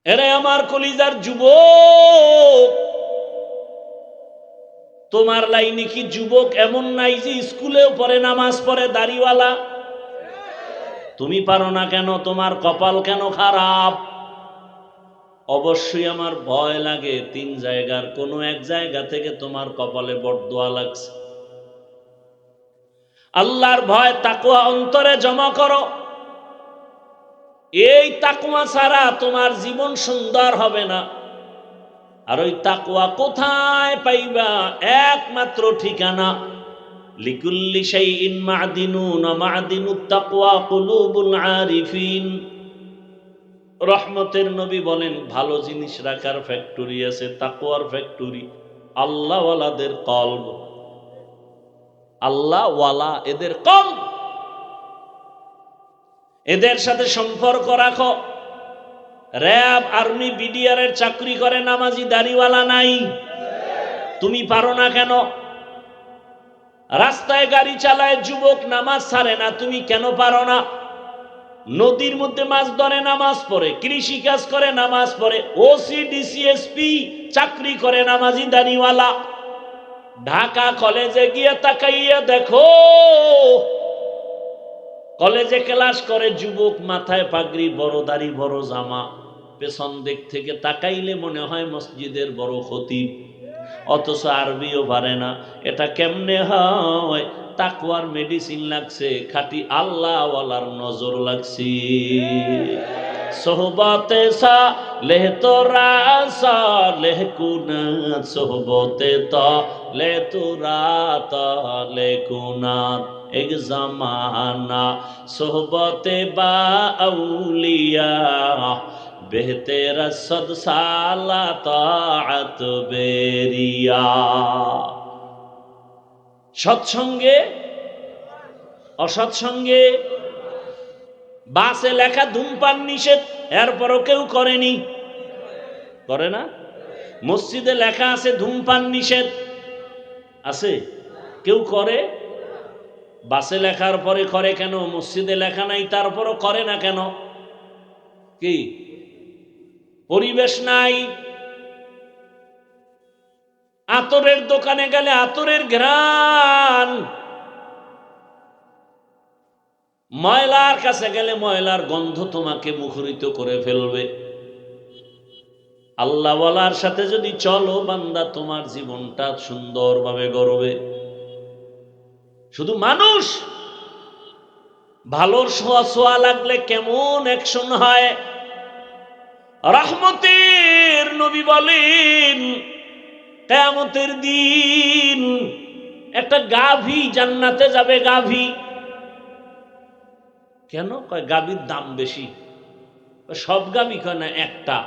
এরে আমার কলিজার যুবক, তোমার লাইনে কি যুবক এমন নাই যে স্কুলেও পড়ে, নামাজ পড়ে, দাড়িওয়ালা? তুমি পারো না কেন? তোমার কপাল কেন খারাপ? অবশ্যই আমার ভয় লাগে তিন জায়গার কোনো এক জায়গা থেকে তোমার কপালে বরদোয়া লাগছে। আল্লাহর ভয় তাকওয়া অন্তরে জমা করো। এই তাকওয়া ছাড়া তোমার জীবন সুন্দর হবে না। আর ওই তাকওয়া কোথায় পাইবা? একমাত্র ঠিকানা, লিকুল্লি শাইইন মা'দিনুন ওয়া মা'দিনুত তাকওয়া কুলুবুল আরিফিন। রহমতের নবী বলেন, ভালো জিনিস রাখার ফ্যাক্টরি আছে, তাকওয়ার ফ্যাক্টরি। আল্লাহওয়ালাদের কলব, আল্লাহওয়ালা এদের কলব, এদের সাথে সম্পর্ক রাখো। র‍্যাব, আর্মি, বিডিআর এর চাকরি করে নামাজি দাড়িওয়ালা নাই? তুমি পারো না কেন? রাস্তায় গাড়ি চালায় যুবক, নামাজ ছাড়ে না, তুমি কেন পারো না? নদীর মধ্যে মাছ ধরে, নামাজ পড়ে, কৃষি কাজ করে, নামাজ পড়ে, ওসি ডিসিএসপি চাকরি করে নামাজি দাড়িওয়ালা। ঢাকা কলেজে গিয়ে তাকাইয়া দেখো, কলেজে ক্লাস করে যুবক, মাথায় পাগড়ি, বড় দাড়ি, বড় জামা, পেছন দিক থেকে তাকাইলে মনে হয় মসজিদের বড় খতিব, অথচ আরবিও পারে না। এটা কেমনে হয়? তাকওয়ার মেডিসিন লাগছে, খাঁটি আল্লাহওয়ালার নজর লাগছে। সোহবতে সালেহ তোরা সালেহ কুনাত, সোহবতে তালে তোরা তালে কুনাত। এক জামানা সোহবতে বা আউলিয়া, বেহতে রসদ সালা তাআত বেরিয়া। সৎসঙ্গে অসৎসঙ্গে। বাসে লেখা ধূমপান নিষেধ, এরপরও কেউ করেনি, করে না। মসজিদে লেখা আছে ধূমপান নিষেধ, আছে, কেউ করে? বাসে লেখার পরে করে কেন? মসজিদে লেখা নাই, তারপরও করে না কেন? কি পরিবেশ নাই? আতরের দোকানে গেলে আতরের ঘ্রাণ, ময়লার কাছে গেলে ময়লার গন্ধ তোমাকে মুখরিত করে ফেলবে। আল্লাহওয়ালার সাথে যদি চলো বান্দা, তোমার জীবনটা সুন্দরভাবে গড়বে। শুধু মানুষ ভালোর ছোঁয়া লাগলে কেমন অ্যাকশন হয়। রহমতের নবী বলেন, কিয়ামতের দিন একটা গাভী জান্নাতে যাবে। গাভী কেন? কয় গাভীর দাম বেশি। সব গাভী কয় না, একটা।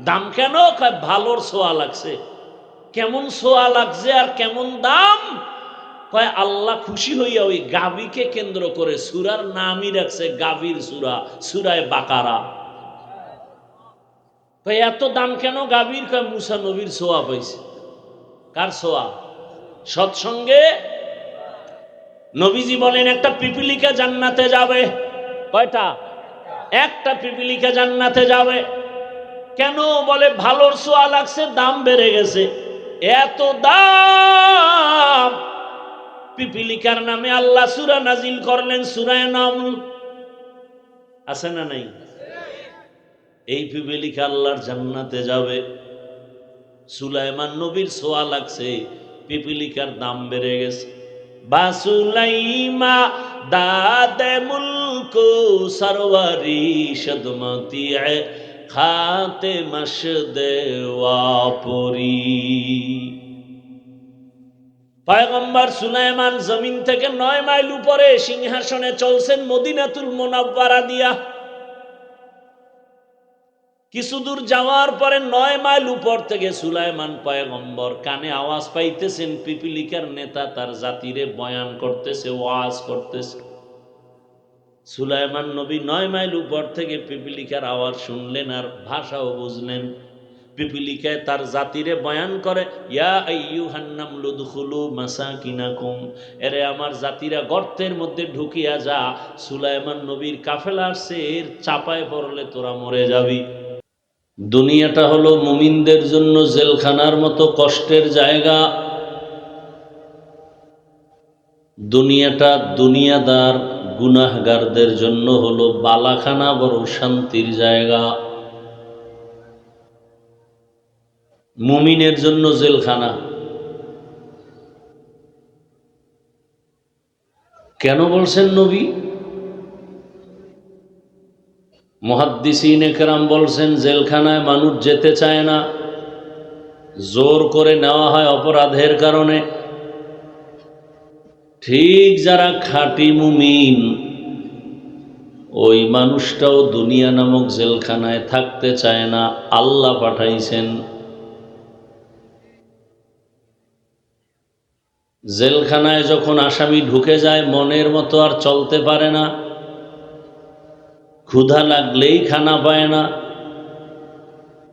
দাম কেন? কয় ভালোর ছোঁয়া লাগছে। কেমন ছোঁয়া লাগছে আর কেমন দাম? কয় আল্লাহ খুশি হইয়া ওই গাভীকে কেন্দ্র করে সূরার নামই রাখছে গাভীর সূরা, সূরায়ে বাকারা। কয় এত দাম কেন গাভীর? কয় মুসা নবীর ছোঁয়া পাইছে। কার ছোঁয়া? সৎসঙ্গে। নবীজি বলেন একটা পিপিলিকা জান্নাতে যাবে। কয়টা? একটা পিপিলিকা জান্নাতে যাবে। কেন? বলে ভালোর ছোঁয়া লাগছে, দাম বেড়ে গেছে। এত দাম! পিপিলিকার নামে আল্লাহ সূরা নাজিল করলেন, সূরায়ে নামল। আছে না নাই? এই পিপিলিকা আল্লাহর জান্নাতে যাবে। সুলাইমান নবীর ছোঁয়া লাগছে, পিপিলিকার দাম বেড়ে গেছে। বাসুলাইমা দাদে মুলকো সরওয়ারি সদমতি খাতে মশদে ওয়াপরি। পয়গম্বর সুলাইমান জমিন থেকে 9 মাইল উপরে সিংহাসনে চলছেন মদিনাতুল মুনাওয়ারা দিয়া। কিছু দূর যাওয়ার পরে 9 মাইল উপর থেকে সুলাইমান পয়গম্বর কানে আওয়াজ পাইতেছেন, পিপিলিকার নেতা তার জাতিরে বয়ান করতেছে, ওয়াজ করতেছে। সুলাইমান নবী 9 মাইল উপর থেকে পিপিলিকার আওয়াজ শুনলেন আর ভাষাও বুঝলেন। পিপিলিকায় তার জাতিরে বয়ান করে, ইয়া আইয়ুহান নামলু দুখুলু মাসাকিনাকুম, এরে আমার জাতিরা গর্তের মধ্যে ঢুকিয়া যা। সুলাইমান নবীর কাফেলা আসছে, এর চাপায় পড়লে তোরা মরে যাবি। দুনিয়াটা হলো মুমিনদের জন্য জেলখানার মতো কষ্টের জায়গা। দুনিয়াটা দুনিয়াদার গুনাহগারদের জন্য হলো বালাখানা, বড় শান্তির জায়গা। মুমিনের জন্য জেলখানা। কেন বলছেন নবী? মুহাদ্দিসিনে কেরাম বলছেন, জেলখানায় মানুষ যেতে চায় না, জোর করে নেওয়া হয় অপরাধের কারণে। ঠিক যারা খাঁটি মুমিন, ওই মানুষটাও দুনিয়া নামক জেলখানায় থাকতে চায় না, আল্লাহ পাঠাইছেন। জেলখানায় যখন আসামি ঢুকে যায়, মনের মতো আর চলতে পারে না, ক্ষুধা লাগলেই খানা পায় না,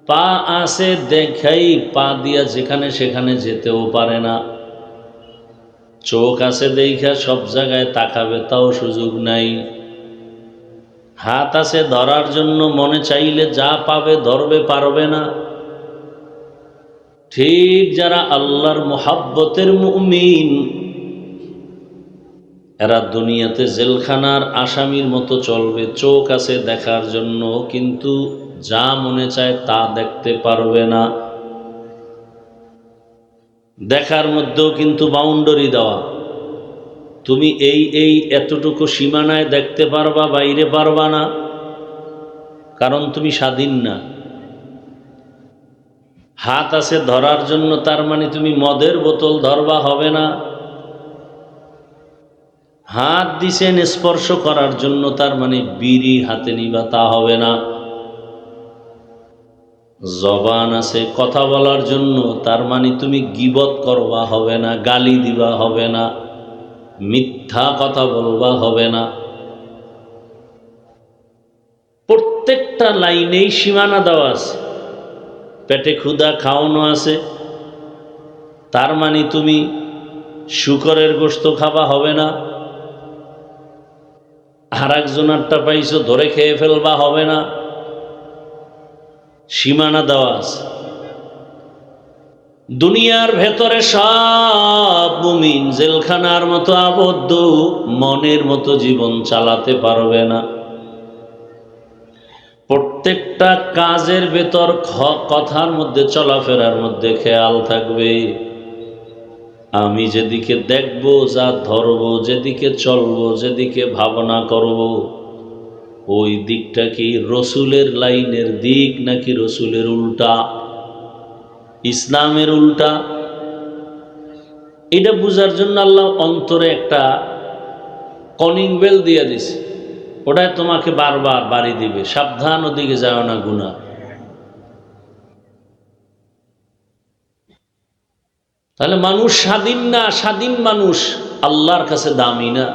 পা আছে দেখাই পা দিয়া যেখানে সেখানে যেতেও পারে না, চোখ আছে দেখা সব জায়গায় তাকাবে তাও সুযোগ নাই, হাত আছে ধরার জন্য, মনে চাইলে যা পাবে ধরবে, পারবে না। ঠিক যারা আল্লাহর মুহাব্বতের মুমিন, এরা দুনিয়াতে জেলখানার আসামির মতো চলবে। চোখ আছে দেখার জন্য, কিন্তু যা মনে চায় তা দেখতে পারবে না। দেখার মধ্যেও কিন্তু বাউন্ডারি দেওয়া, তুমি এই এতটুকু সীমানায় দেখতে পারবা, বাইরে পারবা না, কারণ তুমি স্বাধীন না। হাত আছে ধরার জন্য, তার মানে তুমি মদের বোতল ধরবা, হবে না। হাত দিছেন স্পর্শ করার জন্য, তার মানে বিড়ি হাতে নিবা, তা হবে না। জবান আছে কথা বলার জন্য, তার মানে তুমি গীবত করবা, হবে না। গালি দিবা, হবে না। মিথ্যা কথা বলবা, হবে না। প্রত্যেকটা লাইনেই সীমানা দেওয়া আছে। পেটে ক্ষুধা খাওয়ানো আছে, তার মানে তুমি শুকরের গোশত খাবা, হবে না। আর একজনারটা পাইছো ধরে খেয়ে ফেলবা, হবে না। সীমানা দেওয়া আছে। দুনিয়ার ভেতরে সব মুমিন জেলখানার মতো আবদ্ধ, মনের মতো জীবন চালাতে পারবে না। প্রত্যেকটা কাজের ভেতর, কথার মধ্যে, চলাফেরার মধ্যে খেয়াল থাকবে, আমি যেদিকে দেখব, যা ধরব, যেদিকে চলব, যেদিকে ভাবনা করব, ওই দিকটা কি রসুলের লাইনের দিক নাকি রসুলের উল্টা, ইসলামের উল্টা। এটা বুঝার জন্য আল্লাহ অন্তরে একটা কলিং বেল দিয়ে দিছে, ওটাই তোমাকে বারবার বাড়ি দিবে, সাবধান, ওদিকে যাও না, গুনাহ। তাহলে মানুষ স্বাধীন না, স্বাধীন মানুষ আল্লাহর কাছে দামি না।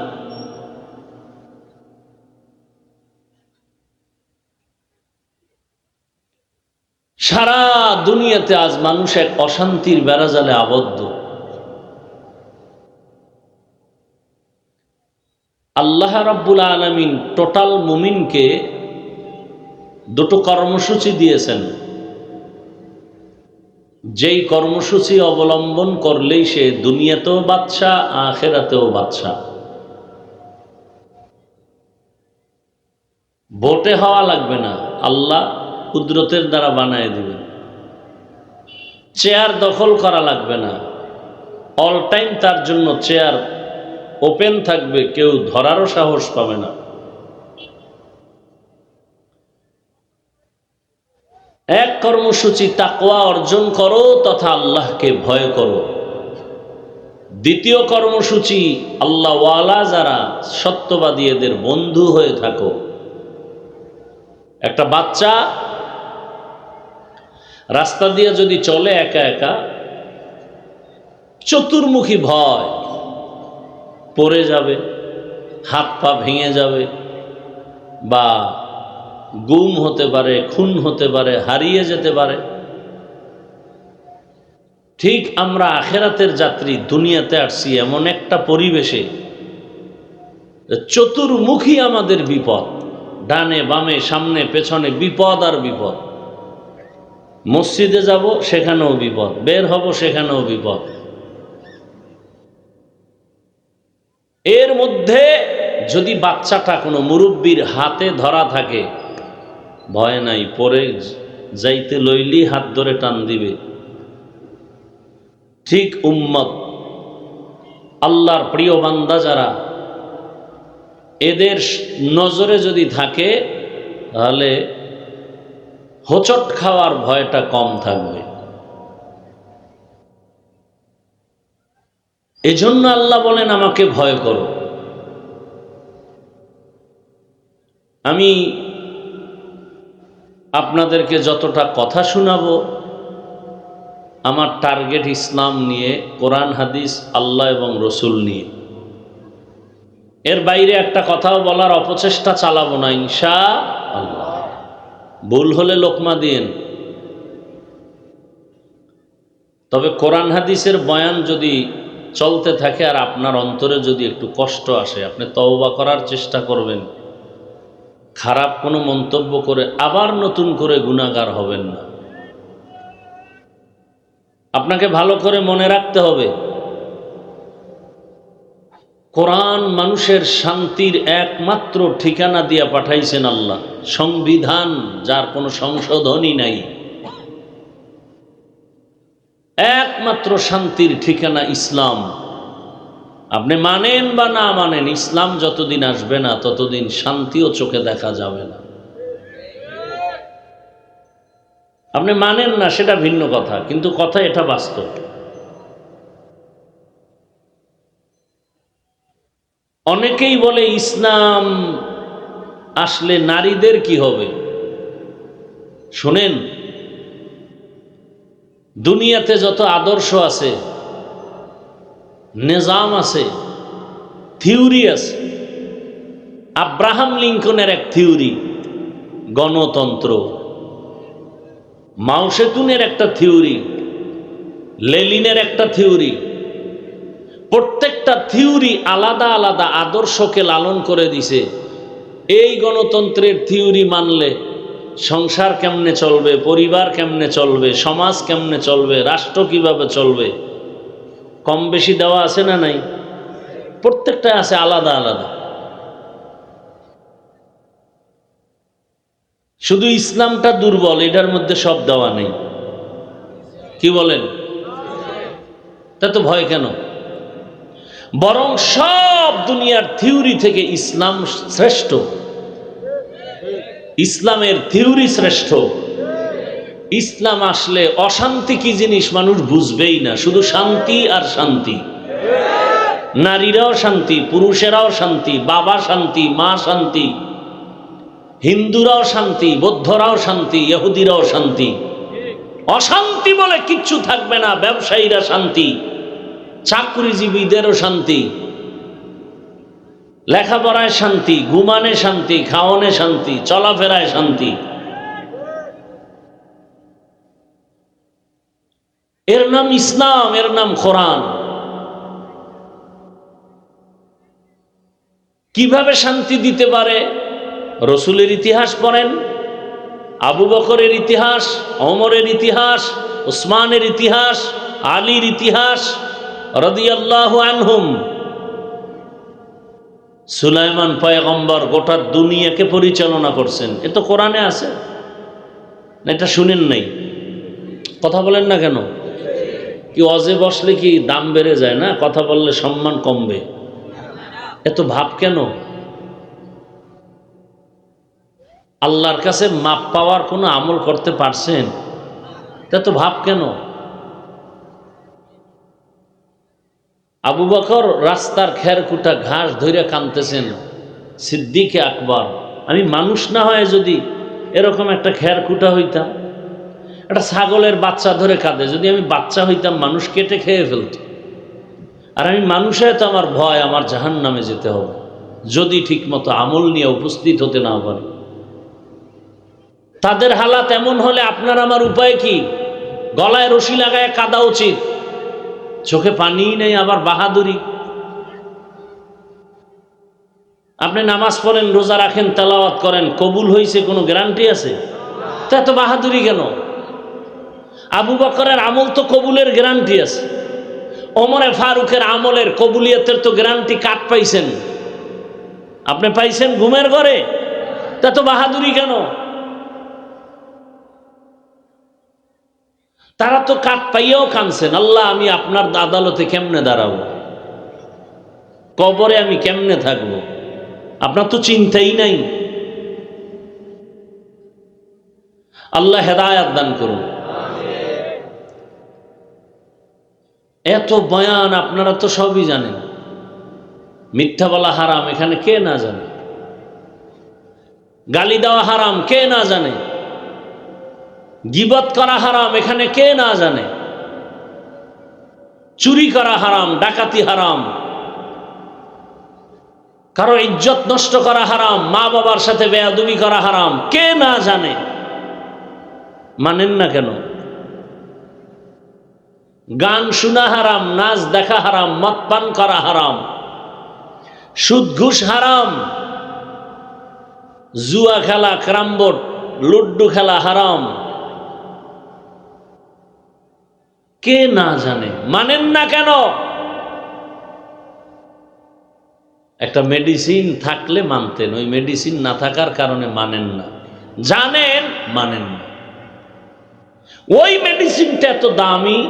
সারা দুনিয়াতে আজ মানুষ এক অশান্তির বেড়াজালে আবদ্ধ। আল্লাহ রাব্বুল আলামিন টোটাল মুমিনকে দুটো কর্মসূচি দিয়েছেন, যেই কর্মসূচি অবলম্বন করলেই সে দুনিয়াতেও বাদশা, আখিরাতেও বাদশা। ভোটে হওয়া লাগবে না, আল্লাহ কুদরতের দ্বারা বানায় দিবেন। চেয়ার দখল করা লাগবে না, অল টাইম তার জন্য চেয়ার ওপেন থাকবে, কেউ ধরারও সাহস পাবে না। এক কর্মসূচি, তাকওয়া অর্জন করো তথা আল্লাহকে ভয় করো। দ্বিতীয় কর্মসূচি, আল্লাহ ওয়ালা যারা সত্যবাদী, এদের বন্ধু হয়ে থাকো। একটা বাচ্চা রাস্তা দিয়ে যদি চলে একা একা, চতুর্মুখী ভয়, পড়ে যাবে, হাত পা ভেঙে যাবে, বা গুম হতে পারে, খুন হতে পারে, হারিয়ে যেতে পারে। ঠিক আমরা আখেরাতের যাত্রী, দুনিয়াতে আসছি এমন একটা পরিবেশে, চতুর্মুখী আমাদের বিপদ, ডানে বামে সামনে পেছনে বিপদ আর বিপদ। মসজিদে যাব সেখানেও বিপদ, বের হব সেখানেও বিপদ। এর মধ্যে যদি বাচ্চাটা কোনো মুরব্বীর হাতে ধরা থাকে, ভয় নাই, পরে যাইতে লইলি হাত ধরে টান দিবে। ঠিক উম্মত, আল্লাহর প্রিয় বান্দা যারা, এদের নজরে যদি থাকে তাহলে হোঁচট খাওয়ার ভয়টা কম থাকবে। এজন্য আল্লাহ বলেন আমাকে ভয় করো। আমি আপনাদেরকে যতটা কথা শোনাবো, আমার টার্গেট ইসলাম নিয়ে, কোরআন হাদিস, আল্লাহ এবং রসুল নিয়ে। এর বাইরে একটা কথাও বলার অপচেষ্টা চালাবো না ইনশাআল্লাহ। ভুল হলে লোকমা দিয়েন। তবে কোরআন হাদিসের বয়ান যদি চলতে থাকে আর আপনার অন্তরে যদি একটু কষ্ট আসে, আপনি তওবা করার চেষ্টা করবেন। খারাপ কোনো মন্তব্য করে আবার নতুন করে গুনাহগার হবেন না। আপনাকে ভালো করে মনে রাখতে হবে, কোরআন মানুষের শান্তির একমাত্র ঠিকানা দিয়া পাঠাইছেন আল্লাহ। সংবিধান যার কোনো সংশোধনই নাই, একমাত্র শান্তির ঠিকানা ইসলাম। আপনি মানেন বা না মানেন, ইসলাম যতদিন আসবে না ততদিন শান্তিও চোখে দেখা যাবে না। আপনি মানেন না সেটা ভিন্ন কথা, কিন্তু কথা এটা বাস্তব। অনেকেই বলে ইসলাম আসলে নারীদের কি হবে? শুনেন, দুনিয়াতে যত আদর্শ আছে, নিজাম আছে, থিওরি আছে, আব্রাহাম লিঙ্কনের এক থিওরি গণতন্ত্র, মাও সেতুনের একটা থিওরি, লেনিনের একটা থিওরি, প্রত্যেকটা থিওরি আলাদা আলাদা আদর্শকে লালন করে দিছে। এই গণতন্ত্রের থিওরি মানলে সংসার কেমনে চলবে, পরিবার কেমনে চলবে, সমাজ কেমনে চলবে, রাষ্ট্র কিভাবে চলবে, কম বেশি দেওয়া আছে না নাই? প্রত্যেকটা আছে আলাদা আলাদা। শুধু ইসলামটা দুর্বল, এটার মধ্যে সব দেওয়া নেই। কি বলেন? তা তো ভয় কেন? বরং সব দুনিয়ার থিওরি থেকে ইসলাম শ্রেষ্ঠ। ইসলামের থিওরি শ্রেষ্ঠ। ইসলাম আসলে অশান্তি কি জিনিস মানুষ বুঝবেই না, শুধু শান্তি আর শান্তি। নারীরাও শান্তি, পুরুষেরাও শান্তি, বাবা শান্তি, মা শান্তি, হিন্দুরাও শান্তি, বৌদ্ধরাও শান্তি, ইহুদিরাও শান্তি। অশান্তি বলে কিচ্ছু থাকবে না। ব্যবসায়ীরা শান্তি, চাকরিজীবীদেরও শান্তি, লেখাপড়ায় শান্তি, ঘুমানে শান্তি, খাওয়ানে শান্তি, চলাফেরায় শান্তি। এর নাম ইসলাম, এর নাম কোরআন। কিভাবে শান্তি দিতে পারে? রসুলের ইতিহাস পড়েন, আবু বকরের ইতিহাস, ওমরের ইতিহাস, উসমানের ইতিহাস, আলীর ইতিহাস রাদিয়াল্লাহু আনহুম। সুলাইমান পয়গম্বর গোটা দুনিয়াকে পরিচালনা করছেন, এ তো কোরআনে আছে। এটা শুনেন নাই? কথা বলেন না কেন? কি অজে বসলে কি দাম বেড়ে যায় না? কথা বললে সম্মান কমবে, এত ভাব কেন? আল্লাহর কাছে মাপ পাওয়ার কোনো আমল করতে পারছেন? এত ভাব কেন? আবু বকর রাস্তার খেরকুটা ঘাস ধরে কাঁদতেছেন, সিদ্দিকে আকবর, আমি মানুষ না হয় যদি এরকম একটা খেরকুটা হইতাম। একটা ছাগলের বাচ্চা ধরে কাঁদে, যদি আমি বাচ্চা হইতাম মানুষ কেটে খেয়ে ফেলত। আর আমি মানুষ হয়ে তো আমার ভয়, আমার জাহান্নামে যেতে হবে যদি ঠিকমতো আমল নিয়ে উপস্থিত হতে না পারে। তাদের হালাত এমন হলে আপনার আমার উপায় কি? গলায় রশি লাগায় কাঁদা উচিত। চোখে পানিই নেই, আবার বাহাদুরি। আপনি নামাজ পড়েন, রোজা রাখেন, তেলাওয়াত করেন, কবুল হয়েছে কোনো গ্যারান্টি আছে? তা এত বাহাদুরি কেন? আবু বকরের আমল তো কবুলের গ্যারান্টি আছে, ওমরে ফারুকের আমলের কবুলিয়তের তো গ্যারান্টি কাট পাইছেন? আপনি পাইছেন ঘুমের ঘরে? তা তো বাহাদুরি কেন? তারা তো কাট পাইয়াও কানছেন, আল্লাহ আমি আপনার আদালতে কেমনে দাঁড়াবো, কবরে আমি কেমনে থাকবো, আপনার তো চিন্তাই নাই। আল্লাহ হেদায়াত দান করুন। এত বয়ান আপনারা তো সবই জানেন, মিথ্যা বলা হারাম এখানে কে না জানে, গালি দেওয়া হারাম কে না জানে, গীবত করা হারাম এখানে কে না জানে, চুরি করা হারাম, ডাকাতি হারাম, কারো ইজ্জত নষ্ট করা হারাম, মা বাবার সাথে বেয়াদবি করা হারাম, কে না জানে? মানেন না কেন? গান শোনা হারাম, নাচ দেখা হারাম, মদ পান করা হারাম, সুদ ঘুষ হারাম, জুয়া খেলা, ক্রামবোর্ড, লুড্ডু খেলা হারাম, কে না জানে? মানেন না কেন? একটা মেডিসিন থাকলে মানতেন, ওই মেডিসিন না থাকার কারণে মানেন না। জানেন, মানেন না। ওই মেডিসিনটা এত দামি,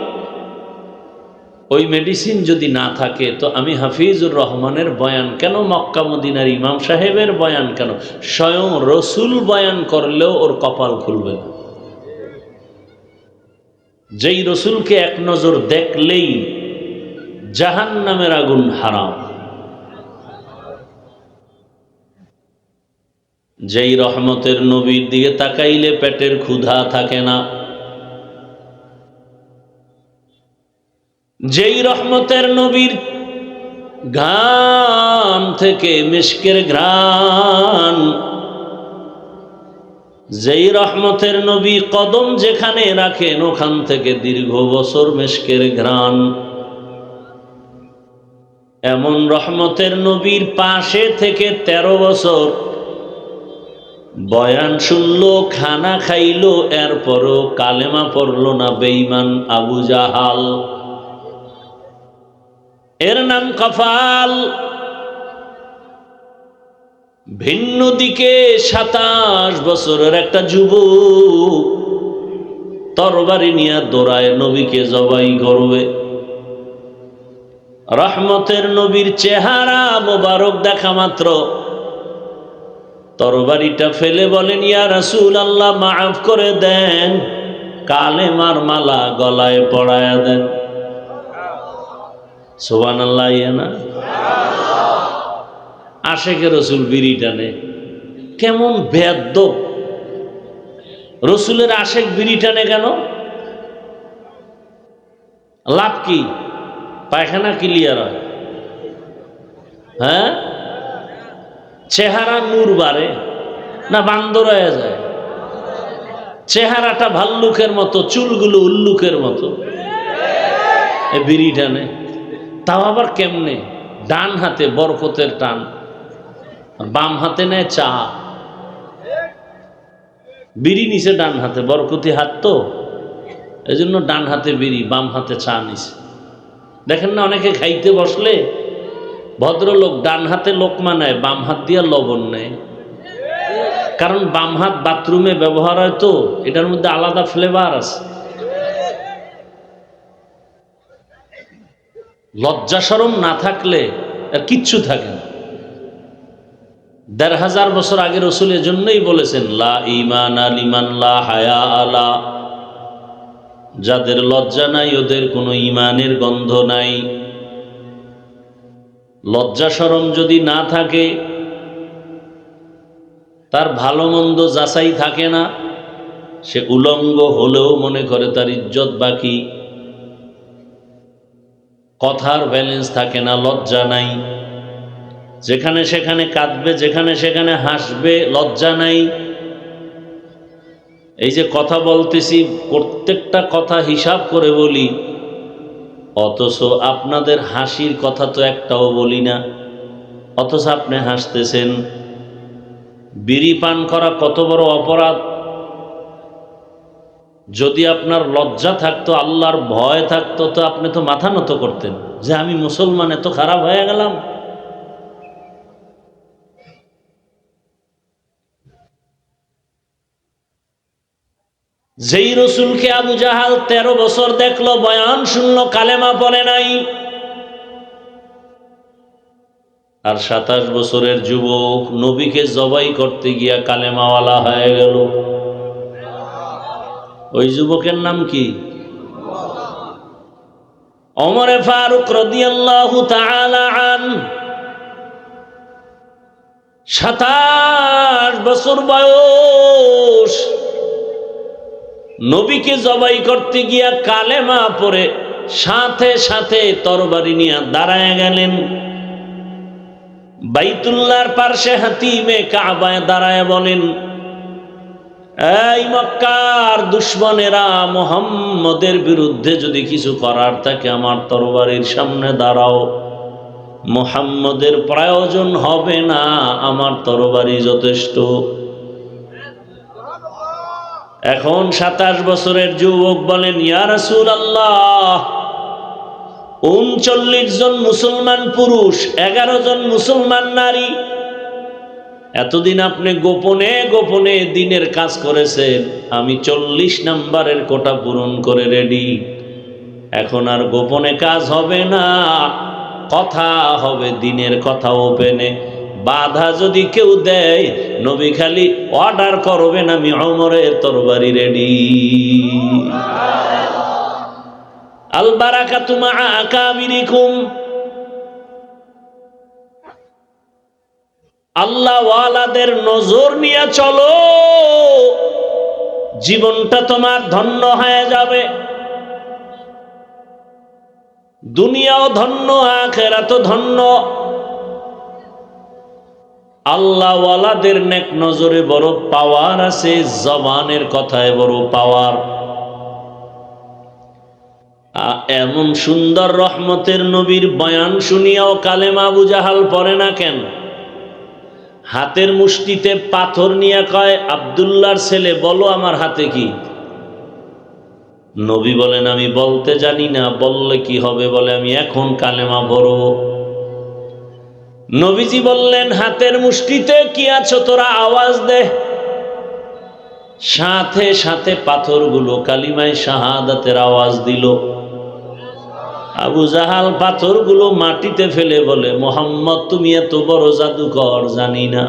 ওই মেডিসিন যদি না থাকে তো আমি হাফিজুর রহমানের বয়ান কেন, মক্কা মদিনার ইমাম সাহেবের বয়ান কেন, স্বয়ং রসুল বয়ান করলেও ওর কপাল খুলবে না। যেই রসুলকে এক নজর দেখলেই জাহান্নামের আগুন হারাম, যেই রহমতের নবীর দিকে তাকাইলে পেটের ক্ষুধা থাকে না, যেই রহমতের নবীর ঘাম থেকে মিশকের ঘ্রাণ, যেই রহমতের নবী কদম যেখানে রাখেন ওখান থেকে দীর্ঘ বছর মিশকের ঘ্রাণ, এমন রহমতের নবীর পাশে থেকে 13 বছর বয়ান শুনলো, খানা খাইলো, এরপরও কালেমা পড়লো না, বেঈমান আবু জাহাল। এর নাম কফাল। ভিন্ন দিকে 27 বছরের একটা যুবক তরবারি নিয়ে দৌড়ায় নবীকে জবাই করবে। রহমতের নবীর চেহারা মোবারক দেখা মাত্র তরবারিটা ফেলে বলেন, ইয়া রাসূলুল্লাহ মাফ করে দেন, কালেমার মালা গলায় পড়ায়া দেন। সুবহানাল্লাহ। ইয়া না আশেকে রসুল বিড়ি টানে, কেমন বেয়াদ্দব! রসুলের আশেক বিড়ি টানে কেন? লাভ কি? পায়খানা ক্লিয়ার হয়? হ্যাঁ, চেহারা নূর বাড়ে না বান্দর হয়ে যায়? চেহারাটা ভাল্লুকের মতো, চুলগুলো উল্লুকের মতো, বিড়ি টানে। তাও আবার কেমনে? ডান হাতে বরকতের টান, বাম হাতে নেয় চা। বিড়ি নিছে ডান হাতে, বরকতি হাত তো, এই জন্য ডান হাতে বিড়ি, বাম হাতে চা নিছে। দেখেন না, অনেকে খাইতে বসলে ভদ্রলোক ডান হাতে লোকমা নেয়, বাম হাত দিয়ে লবণ নেয়, কারণ বাম হাত বাথরুমে ব্যবহার হয় তো, এটার মধ্যে আলাদা ফ্লেভার আছে। লজ্জা শরম না থাকলে আর কিচ্ছু থাকে না। ১৫০০ বছর আগে রসুল এজন্যই বলেছেন, লা ঈমান লিমান লা হায়া আলা, যাদের লজ্জা নাই ওদের কোনো ঈমানের গন্ধ নাই। লজ্জা শরম যদি না থাকে, তার ভালো মন্দ যাচাই থাকে না, সে উলঙ্গ হলেও মনে করে তার ইজ্জত বাকি, কথার ব্যালেন্স থাকে না, লজ্জা নাই, যেখানে সেখানে কাঁদবে, যেখানে সেখানে হাসবে, লজ্জা নাই। এই যে কথা বলতেছি, প্রত্যেকটা কথা হিসাব করে বলি, অথচ আপনাদের হাসির কথা তো একটাও বলি না, অথচ আপনি হাসতেছেন। বিড়ি পান করা কত বড় অপরাধ! যদি আপনার লজ্জা থাকতো, আল্লাহর ভয় থাকতো, তো আপনি তো মাথা নত করতেন যে আমি মুসলমান এত খারাপ হয়ে গেলাম। যেই রসুলকে আবু জাহাল 13 বছর দেখলো, বয়ান শুনলো, কালেমা পড়ে নাই, আর 27 বছরের যুবক নবীকে জবাই করতে গিয়া কালেমাওয়ালা হয়ে গেল। ওই যুবকের নাম কি? ওমর ফারুক রাদিয়াল্লাহু তাআলা আনহু। 27 বছর বয়স, নবীকে জবাই করতে গিয়া কালেমা পড়ে সাথে সাথে তরবারি নিয়ে দাঁড়ায় গেলেন। বাইতুল্লাহর পাশে হাতিমে কাবায় দাঁড়ায় বলেন, এই মক্কার দুশমনেরা, মুহাম্মদের বিরুদ্ধে যদি কিছু করার থাকে আমার তরবারির সামনে দাঁড়াও, মুহাম্মদের প্রয়োজন হবে না, আমার তরবারি যথেষ্ট। এখন 27 বছরের যুবক বলেন, ইয়া রাসূলুল্লাহ, 39 জন মুসলমান পুরুষ, 11 জন মুসলমান নারী, এতদিন আপনি গোপনে গোপনে দিনের কাজ করেছেন, আমি 40 নম্বরের কোটা পূরণ করে রেডি। এখন আর গোপনে কাজ হবে না, কথা হবে দিনের কথা ওপেনে। বাধা যদি কেউ দেয়, নবী খালি অর্ডার করবেন, আমি ওমরের তরবারি রেডি। আল বারাকাতু মা আকাবিরিকুম। আল্লাহ ওয়ালাদের নজর নিয়ে চলো, জীবনটা তোমার ধন্য হয়ে যাবে, দুনিয়াও ধন্য, আখিরাতও ধন্য। আল্লাহ ওয়ালাদের নেক নজরে বড় পাওয়ার আছে, জবানের কথায় বড় পাওয়ার। এমন সুন্দর রহমতের নবীর বয়ান শুনিয়াও কালেমা আবু জাহাল পড়ে না কেন? হাতের মুষ্টিতে পাথর নিয়ে কয়, আব্দুল্লাহর ছেলে বলো আমার হাতে কি? নবী বলেন, আমি বলতে জানি না, বললে কি হবে? বলে, আমি এখন কালেমা পড়ব। নবীজি বললেন, হাতের মুষ্টিতে কি আছো তোরা আওয়াজ দে। সাথে সাথে পাথরগুলো কালিমায়ে শাহাদাতের আওয়াজ দিল। আবু জাহাল পাথরগুলো মাটিতে ফেলে বলে, মুহাম্মদ তুমি এত বড় জাদুকর জানি না।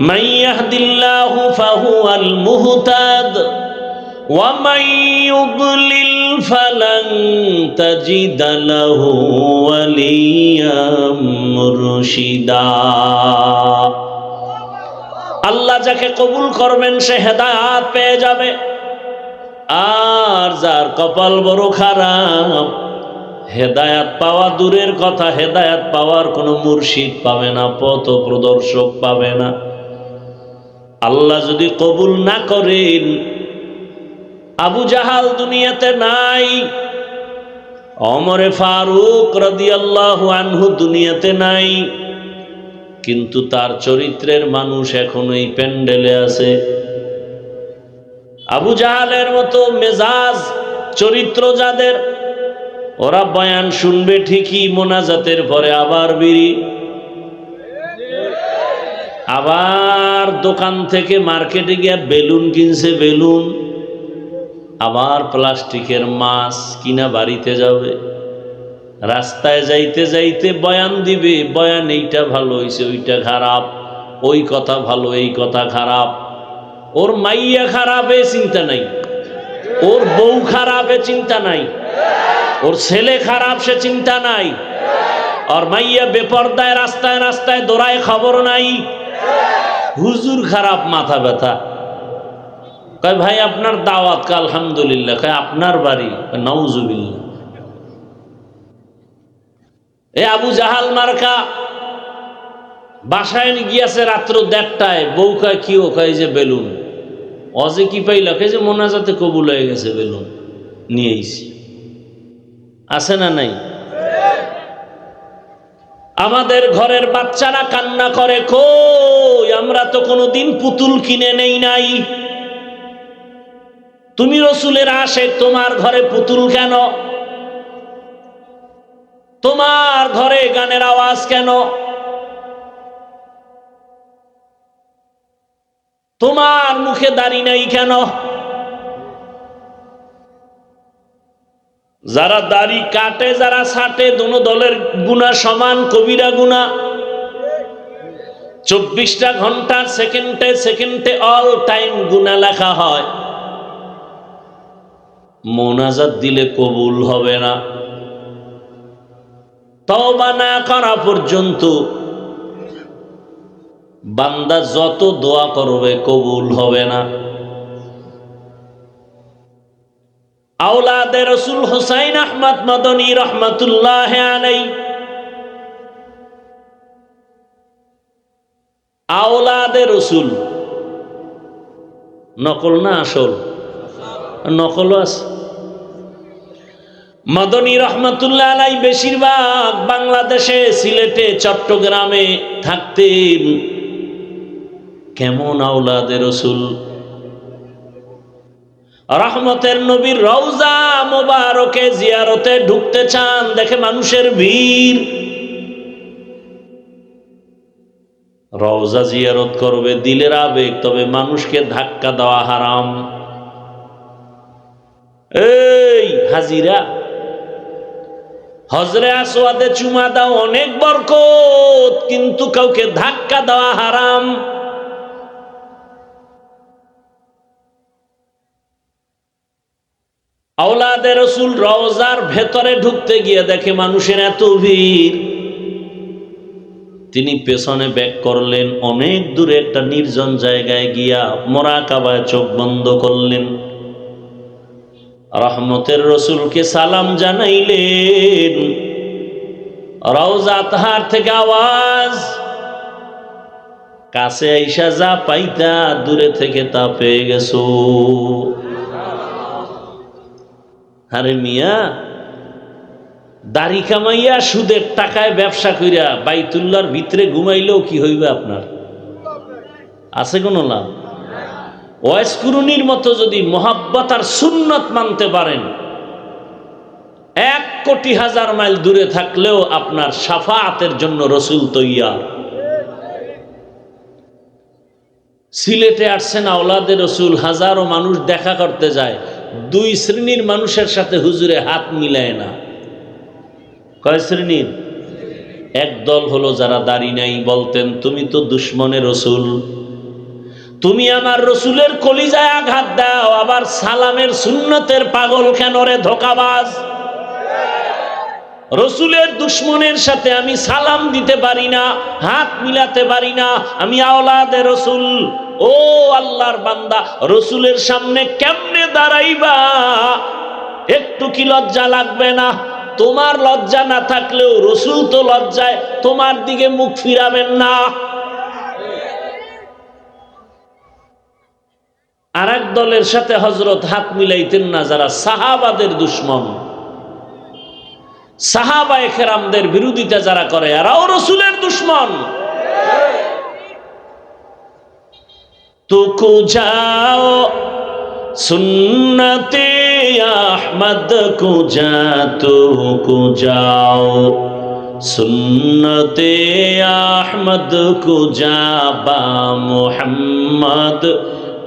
মান ইয়াহদিল্লাহু ফাহুয়াল মুহতাদ ওয়া মান ইউদ্লিল ফালান তাজিদা লাহু ওয়ালিয়াম মুরশিদা। আল্লাহ যাকে কবুল করবেন সে হেদায়েত পেয়ে যাবে, আর যার কপাল বড় খারাপ, হেদায়েত পাওয়া দূরের কথা, হেদায়েত পাওয়ার কোনো মুর্শিদ পাবে না, পথ প্রদর্শক পাবে না। আল্লাহ যদি কবুল না করেন, আবু জাহাল দুনিয়াতে নাই, ওমর ফারুক রাদিয়াল্লাহু আনহু দুনিয়াতে নাই, কিন্তু তার চরিত্রের মানুষ এখনো এই প্যান্ডেলে আছে। আবু জাহালের মতো মেজাজ চরিত্র যাদের, ওরা বয়ান শুনবে ঠিকই, মোনাজাতের পরে আবার বিড়ি, আবার দোকান থেকে মার্কেটে গিয়ে বেলুন কিনছে, বেলুন, আবার প্লাস্টিকের মাছ কিনা বাড়িতে যাবে। রাস্তায় যাইতে যাইতে বয়ান দিবে, বয়ান এইটা ভালো হয়েছে, ওইটা খারাপ, ওই কথা ভালো, এই কথা খারাপ। ওর মাইয়া খারাপ এ চিন্তা নাই, ওর বউ খারাপ এ চিন্তা নাই, ওর ছেলে খারাপ সে চিন্তা নাই, আর মাইয়া বেপরদায় রাস্তায় রাস্তায় দৌড়ায় খবর নাই। হুজুর খারাপ, মাথা ব্যথা। কয় ভাই আপনার দাওয়াত? আলহামদুলিল্লাহ। কয় আপনার বাড়ি? নাউজুবিল্লাহ। এ আবু জাহাল মার্কা বাসায় গিয়াছে রাত্র 1টায়, বউ কয় কি? ও কয় যে বেলুন। অজে কি পাইল? কয় যে মোনাজাতে কবুল হয়ে গেছে, বেলুন নিয়ে আইছি। আছে না নাই? আমাদের ঘরের বাচ্চারা কান্না করে, কই আমরা তো কোনোদিন পুতুল কিনে নেই নাই। তুমি রসুলের আশেক, তোমার ঘরে পুতুল কেন? তোমার ঘরে গানের আওয়াজ কেন? তোমার মুখে দাড়ি নাই কেন? যারা দাড়ি কাটে, যারা ছাটে, দোনো দলের গুনাহ সমান, কবিরা গুনাহ। 24টা ঘন্টার সেকেন্ডে সেকেন্ডে অল টাইম গুনাহ লেখা হয়। মোনাজাত দিলে কবুল হবে না, তওবা না করা পর্যন্ত বান্দা যত দোয়া করবে কবুল হবে না। আওলাদে রসুল হুসাইন আহমদ মদনী রহমাতুল্লাহ আলাইহি, আওলাদে রসুল, নকল না আসল? নকলও আছে। মদনী রহমাতুল্লাহ আলাইহি বেশিরভাগ বাংলাদেশে, সিলেটে, চট্টগ্রামে থাকতেন। কেমন আওলাদে রসুল! রহমতের নবীর রওজা মোবারকে জিয়ারতে ঢুকতে চান, দেখে মানুষের ভিড়। রওজা জিয়ারত করবে দিলের আবেগ, তবে মানুষকে ধাক্কা দেওয়া হারাম। এই হাজিরা, হজরে আসওয়াদে চুমা দাও, অনেক বরকত, কিন্তু কাউকে ধাক্কা দেওয়া হারাম। আওলাদে রসুল রওজার ভেতরে ঢুকতে গিয়ে দেখে মানুষের এত ভিড়, তিনি পেছনে ব্যাক করলেন, অনেক দূরে একটা নির্জন জায়গায় গিয়া মুরাকাবায় চোখ বন্ধ করলেন। রহমতের রসুলকে সালাম জানাইলেন। রওজা তাহার থেকে আওয়াজ, কাছে আইসা যা পাইতা দূরে থেকে তা পেয়ে গেছো। আরে মিয়া, দাড়ি কামাইয়া সুদের টাকায় ব্যবসা কইরা বাইতুল্লাহর ভিতরে ঘুমাইলেও কি হইবে আপনার? আছে কোনো লাভ? ওয়াইস কুরুনির মতো যদি মোহাব্বত আর সুন্নত মানতে পারেন, 1,000,000 মাইল দূরে থাকলেও আপনার শাফাআতের জন্য রসুল তৈয়ার। সিলেটে আসছেন আওলাদে রসুল, হাজারো মানুষ দেখা করতে যায়, 2 শ্রেণীর মানুষের সাথে হুজুরে হাত মিলায় না। কয় শ্রেণীর? একদল হলো যারা দাড়ি নাই, বলতেন তুমি তো দুশ্মনের রসুল, তুমি আমার রসুলের কলিজায় আঘাত দাও, আবার সালামের সুন্নতের পাগল কেন রে ধোঁকাবাজ। রসুলের দুশ্মনের সাথে আমি সালাম দিতে পারি না, হাত মিলাতে পারি না, আমি আওলাদে রসুল। ও আল্লাহর বান্দা, রসুলের সামনে কেমনে দাঁড়াইবা? একটু কি লজ্জা লাগবে না? তোমার লজ্জা না থাকলেও রসুল তো লজ্জায় তোমার দিকে মুখ ফিরাবেন না। আর এক দলের সাথে হযরত হাত মিলাইতেন না, যারা সাহাবাদের দুশ্মন, সাহাবায়ে কেরামদের বিরোধিতা যারা করে, এরাও রসুলের দুশ্মন। তুকু যাও সুন্নতে আহমদ কো যা, তুকু যাও সুন্নতে আহমদ কো যা, বা মুহাম্মদ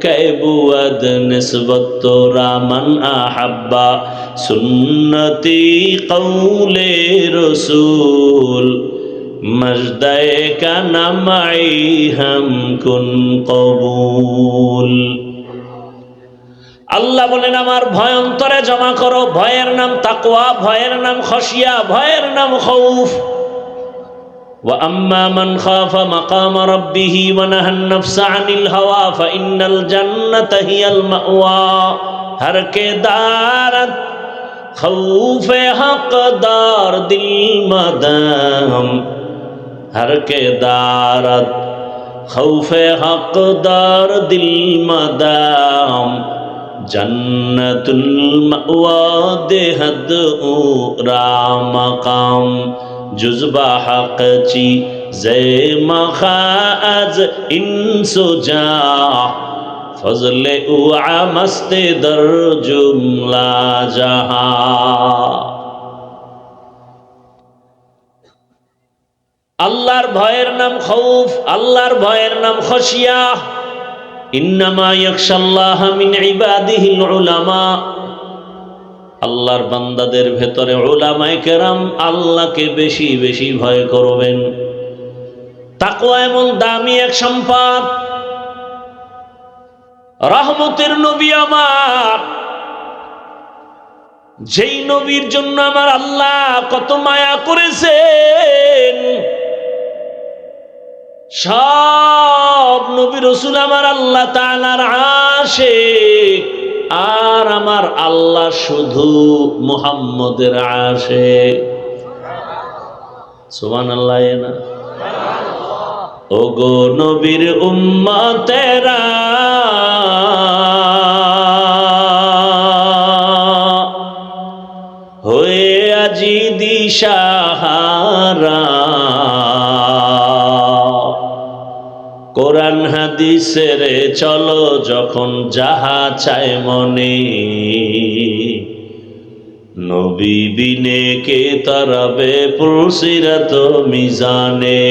कैबुअद निस्बत तो रामन आहब्बा, सुन्नती कौले रसूल मजदे का नमाई हम कुन कबूल। আল্লাহ বলেন আমার ভয় অন্তরে জমা করো, ভয়ের নাম তাকওয়া, ভয়ের নাম খশিয়া, ভয়ের নাম খৌফ। وأما من خاف مقام ربه ونهى النفس عن الهوى فإن الجنة هي المأوى। हर के दारत खौफ हक दार दिल मदाम, हर के दारत खौफ हक दार दिल मदाम, जन्नतुल मअवा देहद ऊरा मकाम, जुज़बा हक़ची ज़े मख़ाज़ इंसो जा, ফজলে উ আমস্তে দর জুমলা জাহা। আল্লাহর ভয়ের নাম খৌফ, আল্লাহর ভয়ের নাম খশিয়া। ইন্নামা ইয়াখশাল্লাহ মিন ইবাদিহিল উলামা। আল্লাহর বান্দাদের ভেতরে উলামায়ে কেরাম আল্লাহকে বেশি বেশি ভয় করবেন। তাকওয়া এমন দামি এক সম্পদ। রহমতের নবী আমার, যেই নবীর জন্য আমার আল্লাহ কত মায়া করেছেন, সব নবী রাসূল আমার আল্লাহ তাআলার আশিক, আর আমার আল্লাহ শুধু মুহাম্মদের আশিক। সুবহানাল্লাহ। না ওগো নবীর উম্মতেরা, হয়ে আজি দিশাহারা, কোরআন হাদিসের চলো যখন যাহা চায় মনে, নবী বিনে কে তারাবে পুলসিরাত মিজানে,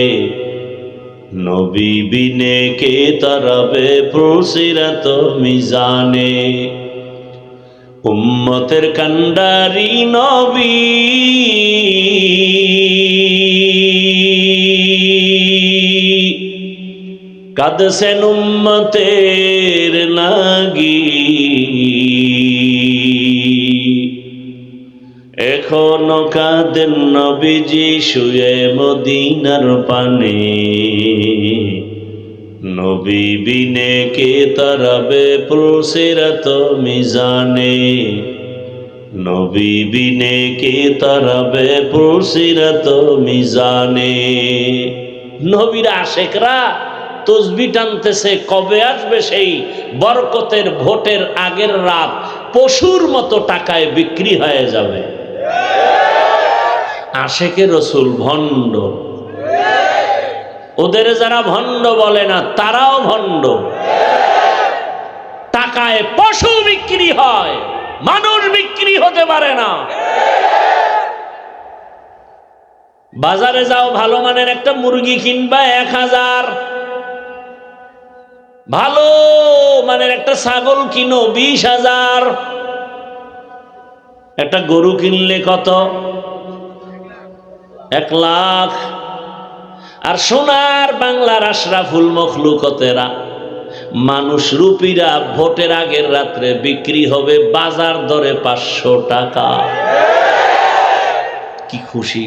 নবী বিনে কে তারাবে পুলসিরাত মিজানে। উম্মতের কান্ডারি নবী, কাঁদছেন উম্মতের লাগি, এখনো কাঁদেন নবীজি শুয়ে মদিনার পানে, নবী বিনে কে তারাবে পুলসিরাত মিজানে, নবী বিনে কে তারাবে পুলসিরাত মিজানে। নবীর আশেকরা তসবি টানতেছে, কবে আসবে সেই বরকতের ভোটের আগের রাত, পশুর মতো টাকায় বিক্রি হয়ে যাবে। আশেকে রসুল ভণ্ড, ওদের যারা ভণ্ড বলে না তারাও ভণ্ড। টাকায় পশু বিক্রি হয়, মানুষ বিক্রি হতে পারে না। বাজারে যাও, ভালো মানের একটা মুরগি কিনবা 1000, ভালো মানের একটা ছাগল কিনো 20,000, একটা গরু কিনলে কত? 1 লাখ। আর সোনার বাংলার আশরাফুল মখলুকতেরা, মানুষ রূপীরা ভোটের আগের রাত্রে বিক্রি হবে বাজার দরে 500 টাকা। কি খুশি,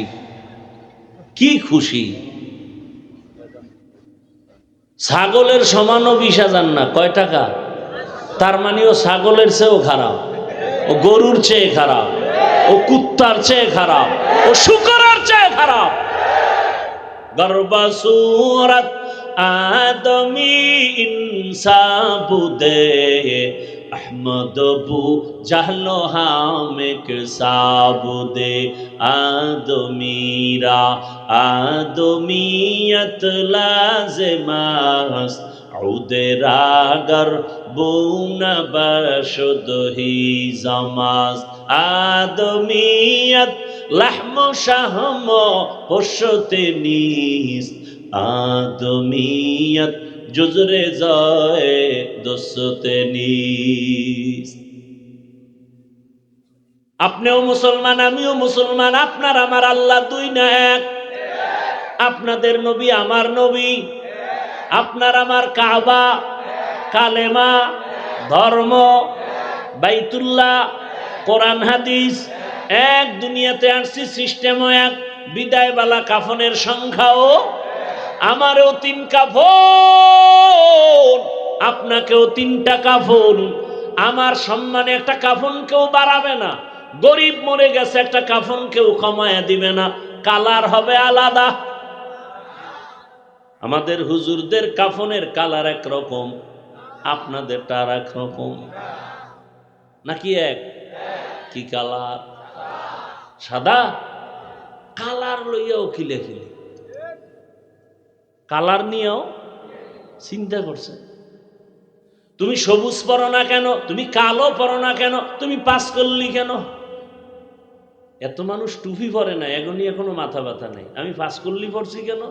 কি খুশি। ছাগলের সমানও 20,000 না, কয় টাকা? তার মানে ও ছাগলের চেয়েও খারাপ, ও গরুর চেয়ে খারাপ, ও কুত্তার চেয়ে খারাপ, ও শুকরের চেয়ে খারাপ। গর্বসূরত আদমি ইনসাবুদে, আহমদ বু জাহলো হামেক সাবুদে, আদমিরা আদমিয়ত লাজমাস, উদেরাগর বুনা বশুদ হি জামাস, আদমিয়ত লাহম শাহম পশতে নিস, আদমিয়ত জুজরে যায় দোসতে নিস। আপনিও মুসলমান, আমিও মুসলমান, আপনার আমার আল্লাহ দুই না এক। আপনাদের নবী আমার নবী, আপনার আমার কাবা, কালেমা, ধর্ম, বাইতুল্লাহ, কোরআন হাদিস এক। দুনিয়াতে আসছি, সিস্টেমও এক, বিদায়বালা কাফনের সংখ্যাও। আমারও 3 কাফন, আপনাকেও 3টা কাফন। আমার সম্মানে একটা কাফন কেউ বাড়াবে না, গরিব মরে গেছে একটা কাফন কেউ কমায়া দিবে না, কালার হবে আলাদা। আমাদের হুজুরদের কাফনের কালার একরকম, আপনাদেরটা আর এক রকম নাকি? এক। কি কালার? সাদা। কালার লইয়াও খিলে খিলে, কালার নিয়েও চিন্তা করছে। তুমি সবুজ পরো না কেন, তুমি কালো পরো না কেন, তুমি পাস করলি কেন? এত মানুষ টুপি পরে না, এখনই এখনো মাথা ব্যথা নেই। আমি পাস করলি পড়ছি কেন,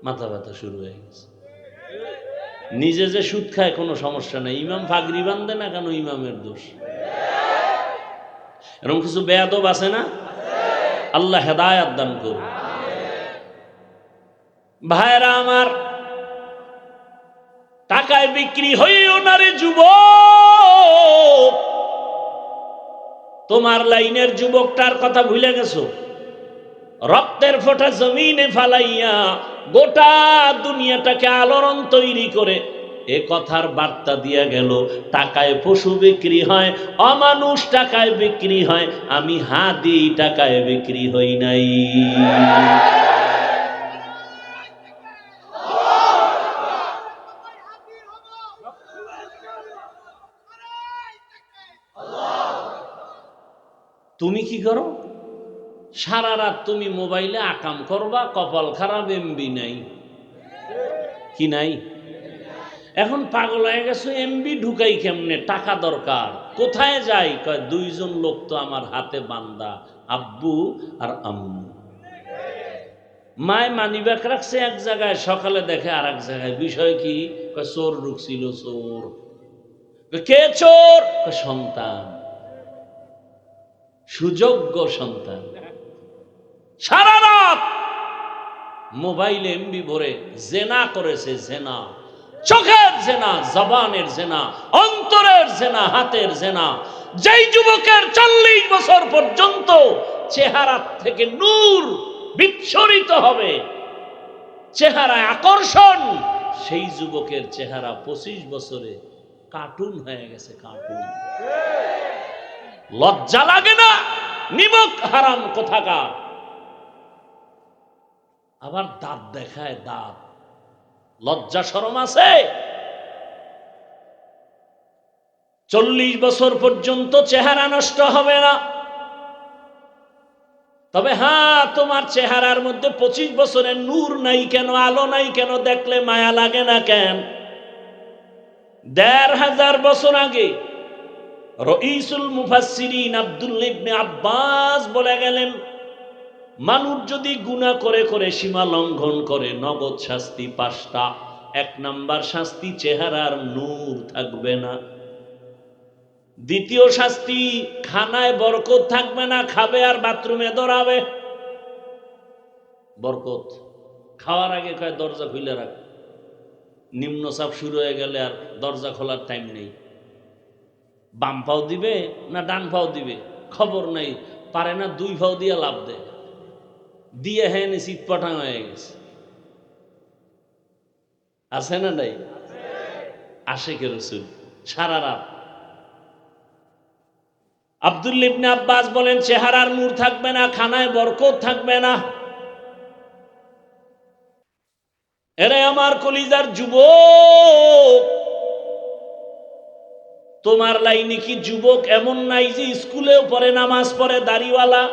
মাথা ব্যথা শুরু হয়ে গেছে। নিজে যে সুদ খায় কোনো সমস্যা নেই, ইমাম পাগড়ি বান্ধে না কেন, ইমামের দোষ। এরকম কিছু বেয়াদব আছে না? আল্লাহ হেদায়াত দান করুন। ভাইরা আমার, টাকায় বিক্রি হইও না রে যুবক। তোমার লাইনের যুবকটার কথা ভুলে গেছো? রক্তের ফোঁটা জমিনে ফালাইয়া গোটা দুনিয়াটাকে আলোড়ন তৈরি করে এ কথার বার্তা দিয়া গেল, টাকায় পশু বিক্রি হয়, অমানুষ টাকায় বিক্রি হয়, আমি হাদি টাকায় বিক্রি হই নাই। তুমি কি করো? সারা রাত তুমি মোবাইলে আকাম করবা, কপাল খারাপ, এমবি নাই। কি নাই? এখন পাগল হয়ে গেছো, এমবি ঢুকাই কেমনে, টাকা দরকার। কোথায় যাই? কয় দুইজন লোক তো আমার হাতে বান্দা, আব্বু আর আম্মু। মায় মানিব্যাগ রাখছে এক জায়গায়, সকালে দেখে আর এক জায়গায়। বিষয় কি? কয় চোর ঢুকছিল। চোর। কে চোর? সন্তান, সুযোগ্য সন্তান। সারা রাত মোবাইলে এমবি ভরে জেনা করেছে। জেনা, চোখের জেনা, জবানের জেনা, অন্তরের জেনা, হাতের জেনা। যেই যুবকের 40 বছর পর্যন্ত চেহারা থেকে নূর বিচ্ছরিত হবে, চেহারায় আকর্ষণ, সেই যুবকের চেহারা 25 বছরে কার্টুন হয়ে গেছে। কার্টুন। লজ্জা লাগে না? নিমক হারাম কোথাকার। আবার দাঁত দেখায়, দাঁত। লজ্জা শরম আছে? 40 বছর পর্যন্ত চেহারা নষ্ট হবে না। তবে হ্যাঁ, তোমার চেহারার মধ্যে 25 বছরের নূর নাই কেন, আলো নাই কেন, দেখলে মায়া লাগে না কেন? 1500 বছর আগে রঈসুল মুফাসসিরিন আব্দুল্লাহ ইবনে আব্বাস বলে গেলেন, মানুষ যদি গুনাহ করে করে সীমা লঙ্ঘন করে, নগদ শাস্তি 5টা। 1 নাম্বার শাস্তি, চেহারার নূর থাকবে না। দ্বিতীয় শাস্তি, খানায় বরকত থাকবে না, খাবে আর বাথরুমে দৌড়াবে। বরকত খাওয়ার আগে কয় দরজা খুলে রাখ। নিম্নচাপ শুরু হয়ে গেলে আর দরজা খোলার টাইম নেই। বাম পাও দিবে না ডান পাও দিবে খবর নাই, পারে না 2 পাও দিয়ে লাভ দেয়, দিয়ে হ্যাঁ শীত পাঠাং হয়ে গেছে। আছে না নাই? আশিকে রাসূল সারা রাত। আব্দুল্লাহ ইবনে আব্বাস বলেন, চেহারার নূর থাকবে না, খানায় বরকত থাকবে না। এরে আমার কলিজার যুবক, তোমার লাইনে কি যুবক এমন নাই যে স্কুলেও পড়ে, নামাজ পড়ে, দাড়িওয়ালা?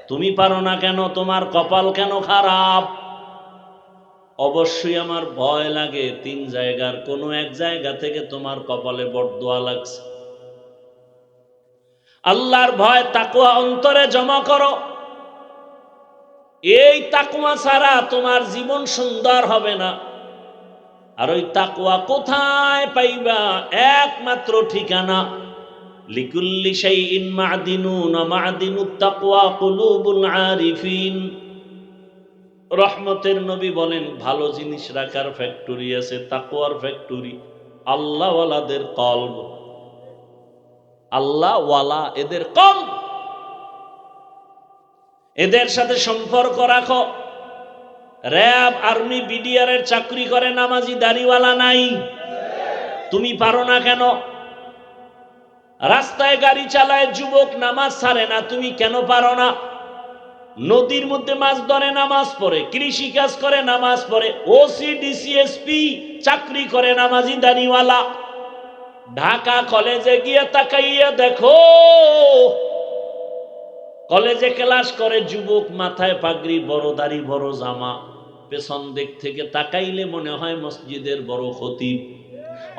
তুমি পারো না কেন? তোমার কপাল কেন খারাপ? অবশ্যই আমার ভয় লাগে 3 জায়গার কোনো এক জায়গা থেকে তোমার কপালে বরদোয়া লাগছে। আল্লাহর ভয়, তাকওয়া অন্তরে জমা করো। এই তাকওয়া ছাড়া তোমার জীবন সুন্দর হবে না। আর ওই তাকওয়া কোথায় পাইবা? একমাত্র ঠিকানা, লিকুল্লি শাইইন মা'দিনুন ওয়া মা'দিনুত তাকওয়া কুলুবুল আরিফিন। রহমতের নবী বলেন, ভালো জিনিস রাখার ফ্যাক্টরি আছে, তাকওয়ার ফ্যাক্টরি। আল্লাহওয়ালাদের কলব, আল্লাহওয়ালা এদের কলব, এদের সাথে সম্পর্ক রাখো। র‍্যাব, আর্মি, বিডিআর এর চাকরি করে নামাজি দাড়িওয়ালা নাই? তুমি পারো না কেন? রাস্তায় গাড়ি চালায় যুবক, নামাজ ছাড়ে না, তুমি কেন পারো না? নদীর মধ্যে মাছ ধরে, নামাজ পড়ে, কৃষি কাজ করে, নামাজ পড়ে, ওসি, ডিসিএসপি চাকরি করে নামাজি দাড়িওয়ালা। ঢাকা কলেজে গিয়ে তাকাইয়া দেখো, কলেজে ক্লাস করে যুবক, মাথায় পাগড়ি, বড় দাড়ি, বড় জামা, পেছন দিক থেকে তাকাইলে মনে হয় মসজিদের বড় খতিব।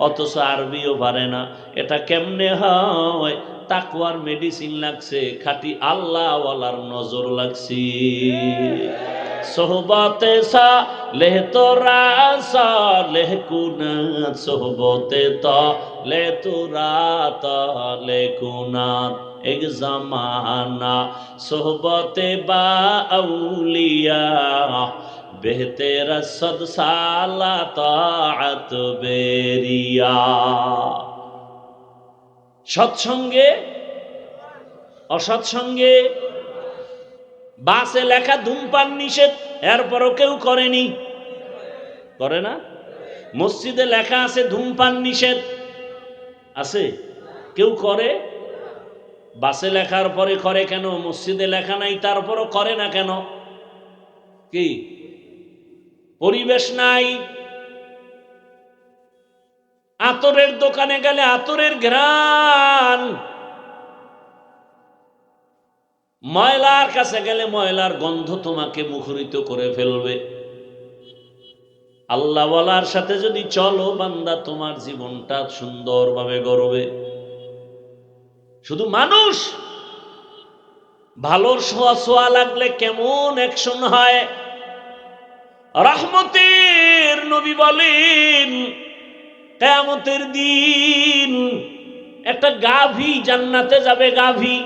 অথচ আরবিও পারে না। এটা কেমনে হয়? তাকওয়ার মেডিসিন লাগছে, খাঁটি আল্লাহওয়ালার নজর লাগছে। সোহবতে সালেহ তোরা সালেহ কুনাত, সোহবতে তালে তোরা তালে কুনাত। এক জামানা সোহবতে বা আউলিয়া, বেহতে রসদ সালা তাআত বেরিয়া। সৎসঙ্গে অসৎসঙ্গে। বাসে লেখা ধূমপান নিষেধ, এরপরও কেউ করেনি, করে না। মসজিদে লেখা আছে ধূমপান নিষেধ, আছে, কেউ করে? বাসে লেখার পরে করে কেন? মসজিদে লেখা নাই তারপরও করে না কেন? কি পরিবেশ নাই? আতরের দোকানে গেলে আতরের ঘ্রাণ, ময়লার কাছে গেলে ময়লার গন্ধ তোমাকে মুখরিত করে ফেলবে। আল্লাহওয়ালার সাথে যদি চলো বান্দা, তোমার জীবনটা সুন্দরভাবে গড়বে। শুধু মানুষ ভালোর সোয়া সোয়া লাগলে কেমন অ্যাকশন হয়। রহমতের নবী বলেন, কিয়ামতের দিন একটা গাভী জান্নাতে যাবে। গাভী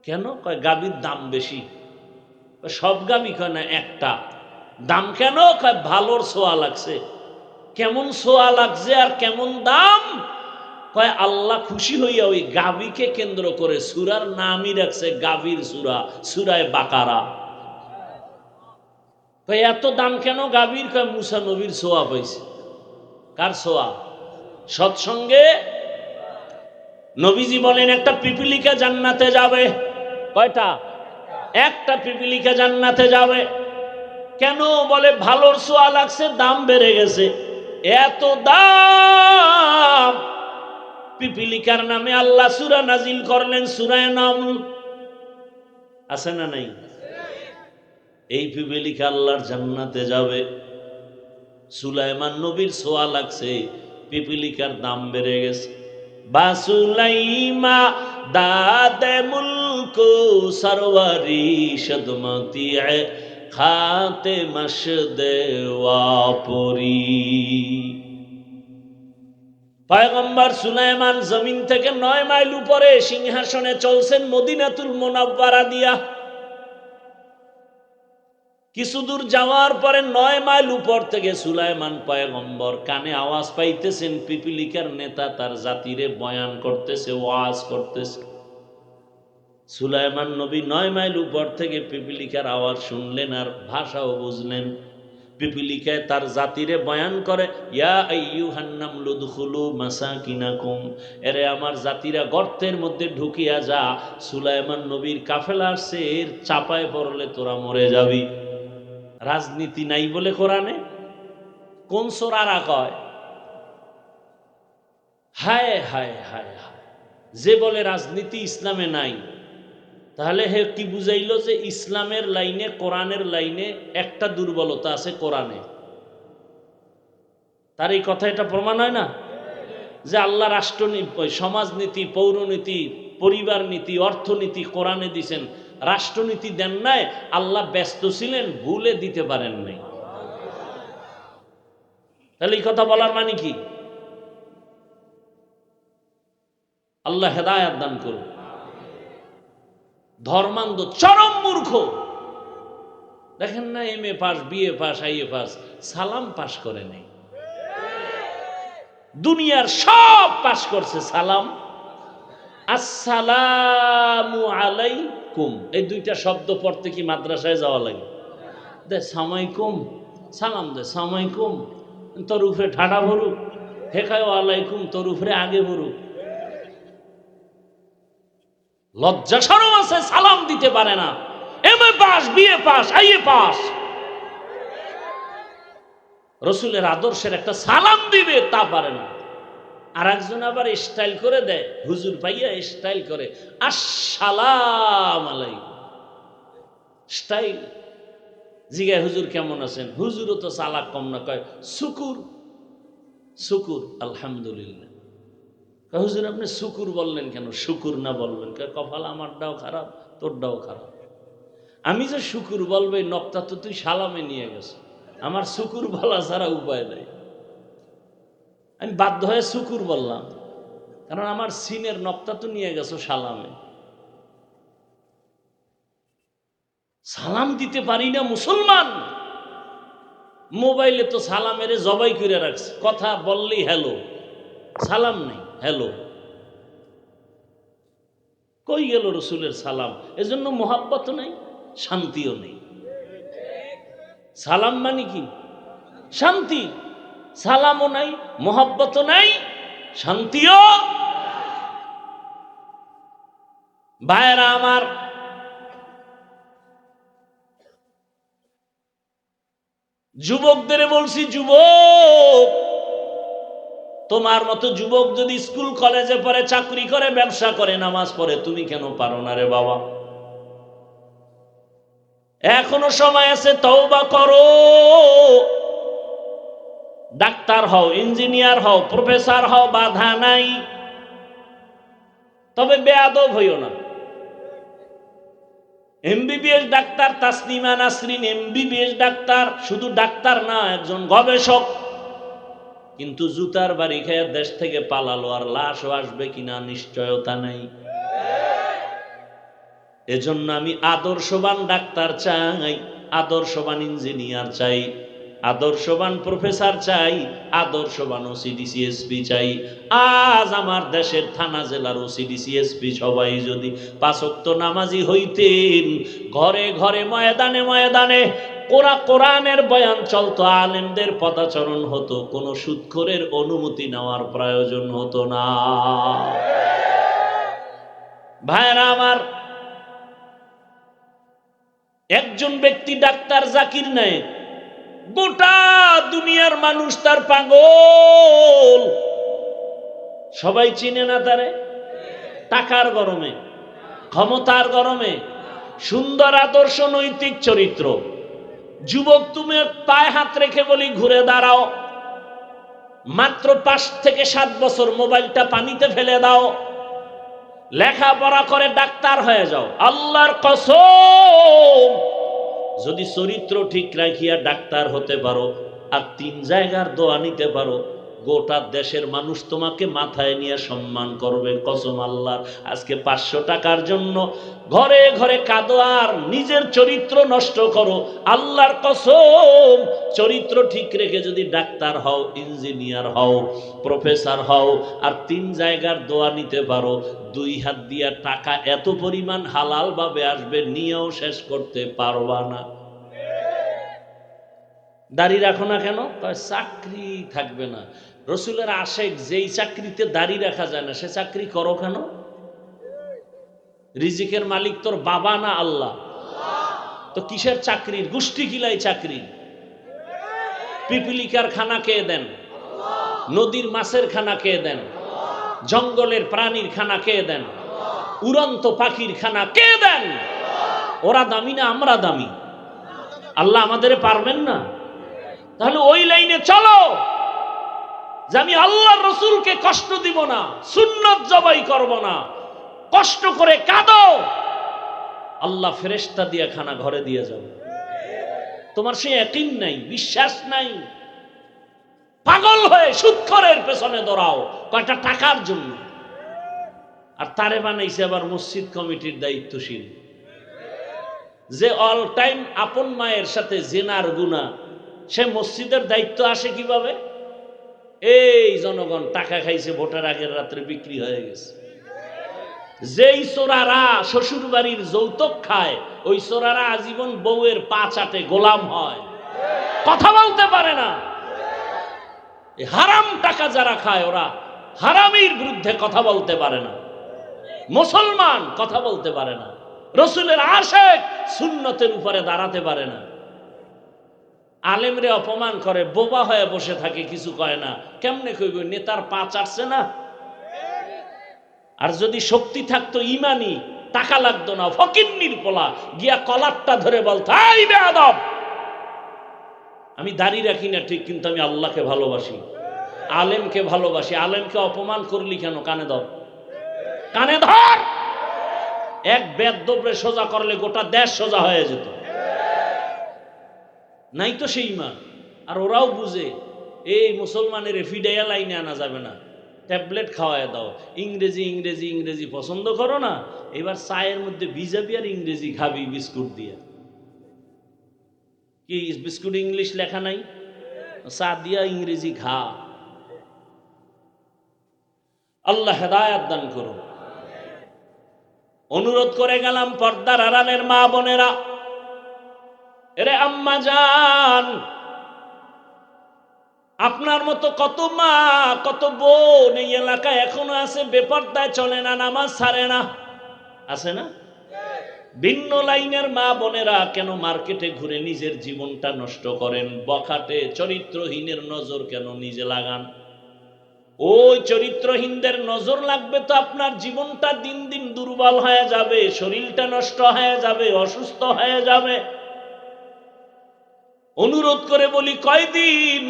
কেন? কয় গাভীর দাম বেশি। সব গাভী কয় না, একটা। দাম কেন? কয় ভালোর ছোঁয়া লাগছে। কেমন ছোঁয়া লাগছে আর কেমন দাম? কয় আল্লাহ খুশি হইয়া ওই গাভীকে কেন্দ্র করে সূরার নামই রাখছে গাভীর সূরা, সূরায়ে বাকারা। কয় এত দাম কেন গাভীর? কয় মুসা নবীর ছোঁয়া পাইছে। কার ছোঁয়া? সৎসঙ্গে। নবীজি বলেন একটা পিপিলিকা জান্নাতে যাবে। কয়টা? একটা পিপিলিকা জান্নাতে যাবে। কেন? বলে ভালোর ছোঁয়া লাগছে, দাম বেড়ে গেছে। এত দাম! পিপিলিকার নামে আল্লাহ সূরা নাজিল করলেন, সূরায়ে নামল। আছে না নাই? এই পিপিলিকা আল্লাহর জান্নাতে যাবে। সুলাইমান নবীর ছোঁয়া লাগছে, পিপিলিকার দাম বেড়ে গেছে। বাসুলাইমা দাদে মুলকো সরওয়ারি সদমতি খাতে মশদে ওয়াপরি। পয়গম্বর সুলাইমান জমিন থেকে 9 মাইল উপরে সিংহাসনে চলছেন মদিনাতুল মুনাওয়ারা দিয়া। কিছু দূর যাওয়ার পরে 9 মাইল উপর থেকে সুলাইমান পয়গম্বর কানে আওয়াজ পাইতেছেন, পিপিলিকার নেতা তার জাতিরে বয়ান করতেছে, ওয়াজ করতেছে। সুলাইমান নবী 9 মাইল উপর থেকে পিপিলিকার আওয়াজ শুনলেন আর ভাষাও বুঝলেন। পিপিলিকায় তার জাতিরে বয়ান করে, ইয়া আইয়ুহান নামলু দুখুলু মাসাকিনাকুম, এরে আমার জাতিরা গর্তের মধ্যে ঢুকিয়া যা। সুলাইমান নবীর কাফেলা আসছে, এর চাপায় পড়লে তোরা মরে যাবি। রাজনীতি নাই বলে কোরআনে কোন সূরারা কয়? হায় হায় হায় হায়! যে বলে রাজনীতি ইসলামে নাই, তাহলে হে কি বুঝাইল? যে ইসলামের লাইনে, কোরআনের লাইনে একটা দুর্বলতা আছে কোরআনে। তার এই কথা এটা প্রমাণ হয় না যে আল্লাহ রাষ্ট্রনীতি, সমাজনীতি, পৌরনীতি, পরিবার নীতি, অর্থনীতি কোরআনে দিছেন, রাষ্ট্রনীতি দেন নাই। আল্লাহ ব্যস্ত ছিলেন, ভুলে দিতে পারেন নাই। তাহলে এই কথা বলার মানে কি? আল্লাহ হেদায়েত দান করুন। ধর্মান্ধ চরম মূর্খ। দেখেন না, MA pass, BA pass, IA pass, সালাম পাস করে নাই। দুনিয়ার সব পাস করছে, সালাম। আসসালামু আলাইকুম, এই দুইটা শব্দ পড়তে কি মাদ্রাসায় যাওয়া লাগে? দে সামাইকুম, সালাম দে সামাইকুম, তোর উপরে ঠাডা ভরুক। হেখায় আলাইকুম, তোর উপরে আগে ভরুক। লজ্জা শরম আছে, সালাম দিতে পারে না। MA pass, BA pass, IA pass, রসুলের আদর্শের একটা সালাম দিবে তা পারে না। আর একজন আবার স্টাইল করে দেয়, হুজুর পাইয়া স্টাইল করে, আসসালাম আলাইকুম, স্টাইল। জিগায় হুজুর কেমন আছেন? হুজুরও তো চালাক কম না, কয় শুকুর। শুকুর, আলহামদুলিল্লাহ। হুজুর আপনি শুকুর বললেন কেন? শুকুর না বলবেন? কপাল আমারটাও খারাপ, তোরটাও খারাপ। আমি যে শুকুর বলবে নকটা তো তুই সালামে নিয়ে গেছ, আমার শুকুর বলা ছাড়া উপায় নেই। আমি বাধ্য হয়ে শুকুর বললাম, কারণ আমার সিনের নকটা তো নিয়ে গেছো সালামে। সালাম দিতে পারি না মুসলমান। মোবাইলে তো সালামের জবাই করে রাখছে, কথা বললেই হ্যালো, সালাম নেই, হ্যালো। কই গেল রসুলের সালাম? এজন্য মোহাব্বত নেই, শান্তিও নেই। সালাম মানে কি? শান্তি। সালামও নাই, মোহাব্বতও নাই, শান্তিও। ভাইরা আমার, যুবকদের বলছি, যুবক, তোমার মতো যুবক যদি স্কুল কলেজে পড়ে, চাকরি করে, ব্যবসা করে, নামাজ পড়ে, তুমি কেন পারো না রে বাবা? এখনো সময় আছে, তওবা করো। ডাক্তার হও, ইঞ্জিনিয়ার হও, প্রফেসর হও, বাধা নাই, তবে বেয়াদব হইও না। MBBS doctor Taslima Nasrin MBBS doctor, শুধু ডাক্তার না, একজন গবেষক। কিন্তু জুতার বাড়ি খেয়ে দেশ থেকে পালালো, আর লাশও আসবে কিনা নিশ্চয়তা নাই। এজন্য আমি আদর্শবান ডাক্তার চাই, আদর্শবান ইঞ্জিনিয়ার চাই, আদর্শবান প্রফেসর চাই, আদর্শবান ওসিডিসিএসপি চাই। আজ আমার দেশের থানা জেলার ওসিডিসিএসপি সবাই যদি 5 ওয়াক্ত নামাজি হইতেন, ঘরে ঘরে, ময়দানে ময়দানে কোরআনের বয়ান চলতো, আলেমদের পদাচরণ হতো, কোনো সুদখোরের অনুমতি নেওয়ার প্রয়োজন হতো না। ভাইরা আমার, একজন ব্যক্তি ডাক্তার জাকির নায়েক, গোটা দুনিয়ার মানুষ তার পাগল। সবাই চিনে না তারে? টাকার গরমে, ক্ষমতার গরমে, সুন্দর আদর্শ, নৈতিক চরিত্র। যুবক, তুমি পায়ে হাত রেখে বলি, ঘুরে দাঁড়াও। মাত্র 5 থেকে 7 বছর মোবাইলটা পানিতে ফেলে দাও, লেখাপড়া করে ডাক্তার হয়ে যাও। আল্লাহর কসম, যদি চরিত্র ঠিক রাখিয়া ডাক্তার হতে পারো আর 3 জায়গার দোয়া নিতে পারো, গোটা দেশের মানুষ তোমাকে মাথায় নিয়ে সম্মান করবে। কসম আল্লাহর। আজকে 500 টাকার জন্য ঘরে ঘরে কাঁদো আর নিজের চরিত্র নষ্ট করো। আল্লাহর কসম, চরিত্র ঠিক রেখে যদি ডাক্তার হও, ইঞ্জিনিয়ার হও, প্রফেসর হও, আর 3 জায়গার দোয়া নিতে পারো, 2 হাত দিয়া টাকা এত পরিমাণ হালাল ভাবে আসবে, নিয়েও শেষ করতে পারবা না। দাড়ি রাখো না কেন? চাকরি থাকবে না। রসুলের আশেক, যেই চাকরিতে দাড়ি রাখা যায় না, সে চাকরি করো কেন? রিজিকের মালিক তোর বাবা না আল্লাহ? তো কিসের চাকরির? গোষ্ঠী কিলাই চাকরি। পিপিলিকার খানা কে দেন? নদীর মাছের খানা কে দেন? জঙ্গলের প্রাণীর খানা কে দেন? উড়ন্ত পাখির খানা কে দেন? ওরা দামি না আমরা দামি? আল্লাহ আমাদের পারবেন না? তাহলে ওই লাইনে চলো যে আমি আল্লাহর রসুলকে কষ্ট দিব না, সুন্নত জবাই করব না। কষ্ট করে কাঁদো, আল্লাহ ফেরেশতা দিয়ে খানা ঘরে দিয়ে যাবে। তোমার সেই ইয়াকিন নাই, বিশ্বাস নাই, পাগল হয়ে সুদখোরের পেছনে দৌড়াও কয়টা টাকার জন্য। আর তারে বানাইছে আবার মসজিদ কমিটির দায়িত্বশীল, যে অল টাইম আপন মায়ের সাথে জিনার গুনাহ, সে মসজিদের দায়িত্ব আসে কিভাবে? এই জনগণ টাকা খাইছে, ভোটের আগের রাত্রে বিক্রি হয়ে গেছে। যেই চোরারা শ্বশুর বাড়ির যৌতুক খায়, ওই চোরারা আজীবন বউয়ের পা চাটে, গোলাম হয়, কথা বলতে পারে না। হারাম টাকা যারা খায়, ওরা হারামির বিরুদ্ধে কথা বলতে পারে না। মুসলমান কথা বলতে পারে না, রসুলের আশেক সুন্নতের উপরে দাঁড়াতে পারে না। আলেমরে অপমান করে, বোবা হয়ে বসে থাকে, কিছু কয় না। কেমনে কইব? নেতার পা চাটছে না। আর যদি শক্তি থাকতো ইমানি, টাকা লাগতো না, ফকিন্নির পোলা গিয়া কলারটা ধরে বলতো, এই বেয়াদব, আমি দাড়ি রাখি না ঠিক, কিন্তু আমি আল্লাহকে ভালোবাসি, আলেমকে ভালোবাসি। আলেমকে অপমান করলি কেন? কানে ধর, কানে ধর। এক বেদবরে সোজা করলে গোটা দেশ সোজা হয়ে যেত। নাই তো সেই ইমান। আর ওরাও বুঝে এই মুসলমানের ফিডাইয়া লাইনে আনা যাবে না, ট্যাবলেট খাওয়ায় দাও। ইংরেজি ইংরেজি ইংরেজি পছন্দ করো না, এবার চায়ের মধ্যে ভিজাবি আর ইংরেজি খাবি বিস্কুট দিয়ে। কি বিস্কুট ইংলিশ লেখা নাই? চা দিয়া ইংরেজি খা। আল্লাহ হেদায়াত দান করুন। অনুরোধ করে গেলাম পর্দার আড়ালের মা বোনেরা, এরে আম্মা জান, আপনার মতো কত মা কত বোন এই এলাকায় এখনো আছে বেপর্দায় চলে না, নামাজ ছাড়ে না, আছে না? ভিন্ন লাইনের মা বোনেরা কেন মার্কেটে ঘুরে নিজের জীবনটা নষ্ট করেন? বখাটে চরিত্রহীনের নজর কেন নিজে লাগান? ওই চরিত্রহীনদের নজর লাগবে তো আপনার জীবনটা দিন দিন দুর্বল হয়ে যাবে, শরীরটা নষ্ট হয়ে যাবে, অসুস্থ হয়ে যাবে। অনুরোধ করে বলি, কয়দিন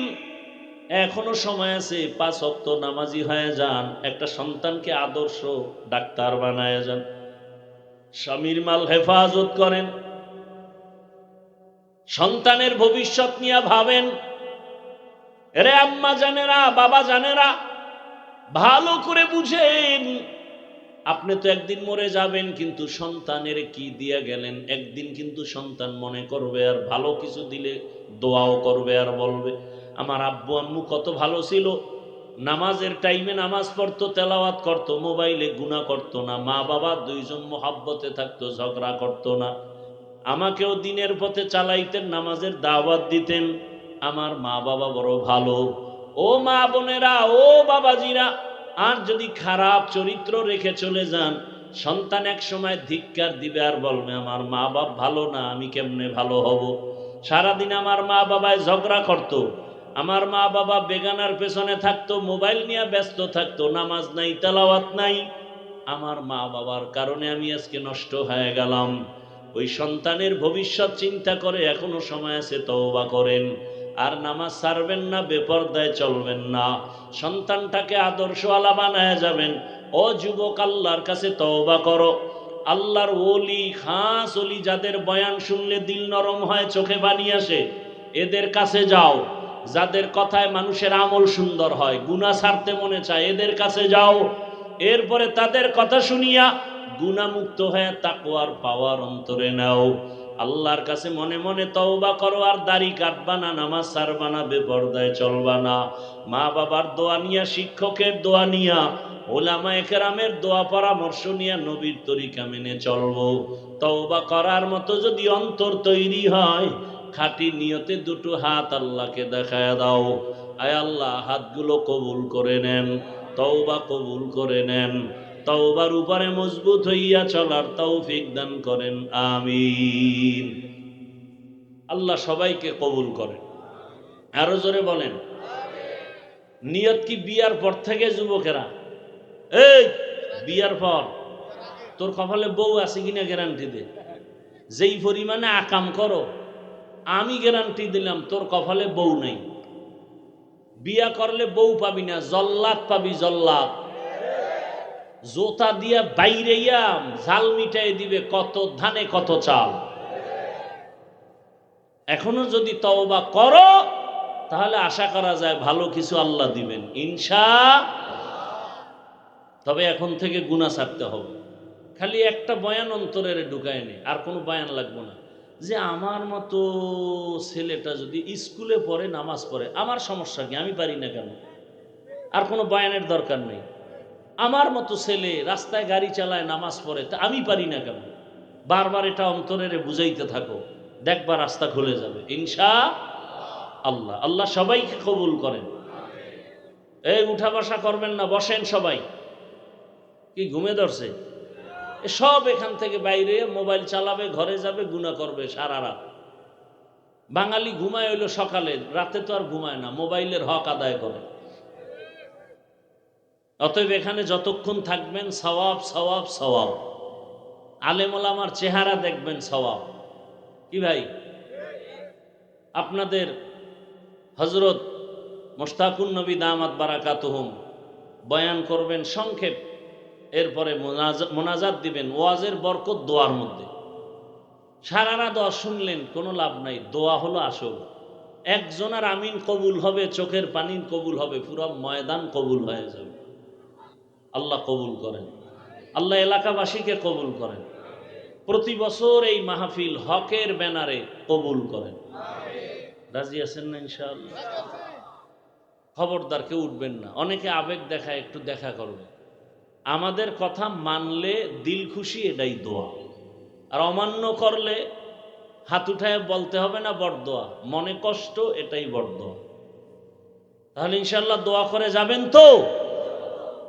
এখনো সময় আছে, 5 ওয়াক্ত নামাজি হয়ে যান, একটা সন্তানকে আদর্শ ডাক্তার বানায় যান, স্বামীর মাল হেফাজত করেন, সন্তানের ভবিষ্যৎ নিয়ে ভাবেন। এরে আম্মা জানেরা, বাবা জানেরা, ভালো করে বুঝেন, আপনি তো একদিন মরে যাবেন, কিন্তু সন্তানের কি দিয়া গেলেন? একদিন কিন্তু সন্তান মনে করবে, আর ভালো কিছু দিলে দোয়াও করবে, আর বলবে আমার আব্বু আম্মু কত ভালো ছিল, নামাজের টাইমে নামাজ পড়তো, তেলাওয়াত করতো, মোবাইলে গুনাহ করতো না, মা বাবা দুইজন মোহাব্বতে থাকতো, ঝগড়া করতো না, আমাকেও দিনের পথে চালাইতেন, নামাজের দাওয়াত দিতেন, আমার মা বাবা বড় ভালো। ও মা বোনেরা, ও বাবাজিরা, আর যদি খারাপ চরিত্র রেখে চলে যান, সন্তান এক সময় ধিক্কার দিবে আর বলবে আমার মা বাপ ভালো না, আমি কেমনে ভালো হব? সারাদিন আমার মা বাবায় ঝগড়া করত, আমার মা বাবা বেগানার পেছনে থাকতো, মোবাইল নিয়ে ব্যস্ত থাকতো, নামাজ নাই, তেলাওয়াত নাই, আমার মা বাবার কারণে আমি আজকে নষ্ট হয়ে গেলাম। ওই সন্তানের ভবিষ্যৎ চিন্তা করে এখনো সময় আছে, তওবা করেন। আর নামাজ ছাড়বেন না, বেপরদায় চলবেন না, সন্তানটাকে আদর্শওয়ালা বানায় যাবেন। ও যুবক, আল্লাহর কাছে তওবা করো। আল্লাহর ওলি, খাস ওলি, যাদের বয়ান শুনলে দিল নরম হয়, চোখে পানি আসে, এদের কাছে যাও। যাদের কথায় মানুষের আমল সুন্দর হয়, গুনাহ ছাড়তে মনে চায়, এদের কাছে যাও। এরপরে তাদের কথা শুনিয়া গুনাহমুক্ত হয়ে তাকওয়ার পাওয়ার অন্তরে নাও। আল্লাহর কাছে মনে মনে তওবা করো, আর দাড়ি কাটবা না, নামাজ ছাড়বা না, বেপরদায় চলবা না। মা বাবার দোয়া নিয়া, শিক্ষকের দোয়া নিয়া, ওলামায়ে কেরামের দোয়া পরামর্শ নিয়া নবীর তরিকা মেনে চলবো। তওবা করার মতো যদি অন্তর তৈরি হয়, খাঁটি নিয়তে দুটো হাত আল্লাহকে দেখায় দাও। আয় আল্লাহ, হাতগুলো কবুল করে নেন, তওবা কবুল করে নেন, তওবার উপরে মজবুত হইয়া চলার তৌফিক দান করেন, আমিন। আল্লাহ সবাইকে কবুল করেন। আরো জোরে বলেন। নিয়ত কি বিয়ার পর থেকে? যুবকেরা, এই বিয়ার পর তোর কপালে বউ আছে কিনা গ্যারান্টি দে। যেই পরিমাণে আকাম করো, আমি গ্যারান্টি দিলাম তোর কপালে বউ নাই। বিয়া করলে বউ পাবি না, জল্লাদ পাবি, জল্লাদ। জোতা দিয়া বাইরেইয়া ঝাল মিটাই দিবে, কত ধানে কত চাল। এখনো যদি তওবা করো, তাহলে আশা করা যায় ভালো কিছু আল্লাহ দিবেন, ইনশাআল্লাহ। তবে এখন থেকে গুনাহ ছাড়তে হবে। খালি একটা বয়ান অন্তরের ঢুকায় নেই, আর কোনো বয়ান লাগবে না। যে আমার মতো ছেলেটা যদি স্কুলে পড়ে, নামাজ পড়ে, আমার সমস্যা কি? আমি পারি না কেন? আর কোনো বয়ানের দরকার নেই। আমার মতো ছেলে রাস্তায় গাড়ি চালায়, নামাজ পড়ে, তা আমি পারি না কেন? বারবার এটা অন্তরের বুঝাইতে থাকো, দেখবা রাস্তা খুলে যাবে, ইনশাআল্লাহ। আল্লাহ সবাইকে কবুল করেন। এই উঠা বসা করবেন না, বসেন সবাই। কি ঘুমে ধরছে? সব এখান থেকে বাইরে মোবাইল চালাবে, ঘরে যাবে, গুনাহ করবে সারা রাত। বাঙালি ঘুমায় হইলো সকালে, রাতে তো আর ঘুমায় না, মোবাইলের হক আদায় করে। অতএব এখানে যতক্ষণ থাকবেন সওয়াব, সওয়াব, সওয়াব। আলেম ওলামার চেহারা দেখবেন, সওয়াব। কি ভাই? আপনাদের হযরত মুশতাকুন নবী দামাত বারাকাতুহুম বয়ান করবেন সংক্ষেপ, এরপরে মোনাজাত দিবেন। ওয়াজের বরকত দোয়ার মধ্যে। সারা রাত দোয়া শুনলেন, কোনো লাভ নাই। দোয়া হলো আসল। একজনের আমিন কবুল হবে, চোখের পানি কবুল হবে, পুরো ময়দান কবুল হয়ে যাবে। আল্লাহ কবুল করেন, আল্লাহ এলাকাবাসীকে কবুল করেন। প্রতি বছর এই মাহফিল হকের ব্যানারে কবুল করেন। রাজি আছেন না ইনশাআল্লাহ? খবরদার কেউ উঠবেন না। অনেকে আবেগ দেখায়, একটু দেখা করবে। আমাদের কথা মানলে দিল খুশি, এটাই দোয়া। আর অমান্য করলে হাত উঠায় বলতে হবে না বড়দোয়া, মনে কষ্ট, এটাই বড়দোয়া। তাহলে ইনশাআল্লাহ দোয়া করে যাবেন তো?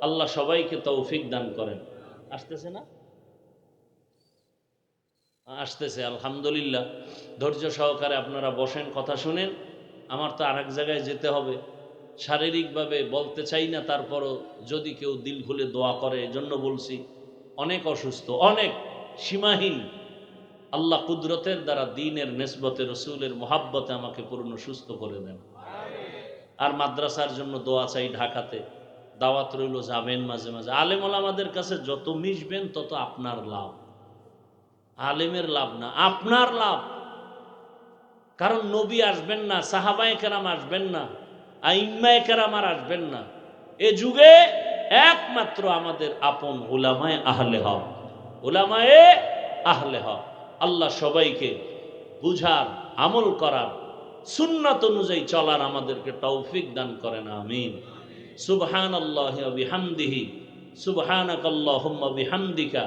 আল্লাহ সবাইকে তৌফিক দান করেন। আসতেছে না? আসতেছে, আলহামদুলিল্লাহ। ধৈর্য সহকারে আপনারা বসেন, কথা শুনেন। আমার তো আরেক জায়গায় যেতে হবে। শারীরিকভাবে বলতে চাই না, তারপরও যদি কেউ দিল খুলে দোয়া করে, এজন্য বলছি। অনেক অসুস্থ, অনেক সীমাহীন। আল্লাহ কুদরতের দ্বারা দিনের নেসবতে রসুলের মোহাব্বতে আমাকে পূর্ণ সুস্থ করে দেন। আর মাদ্রাসার জন্য দোয়া চাই। ঢাকাতে দাওয়াত রইল, যাবেন মাঝে মাঝে। আলেম ওলামাদের কাছে যত মিশবেন তত আপনার লাভ। আলেমের লাভ না, আপনার লাভ। কারণ নবী আসবেন না, সাহাবায়ে কেরাম আসবেন না, আইম্মায়ে কেরাম আর আসবেন না। এ যুগে একমাত্র আমাদের আপন উলামায়ে আহলে হক, উলামায়ে আহলে হক। আল্লাহ সবাইকে বুঝার, আমল করার, সুন্নাত অনুযায়ী চলার আমাদেরকে তৌফিক দান করেন। আমিন। সুবহানাল্লাহি ওয়া বিহামদিহি, সুবহানাকাল্লাহুম্মা বিহামদিকা,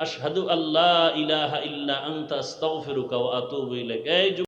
আশহাদু আল্লা ইলাহা ইল্লা আনতা আস্তাগফিরুকা ওয়া আতুবু ইলাইক।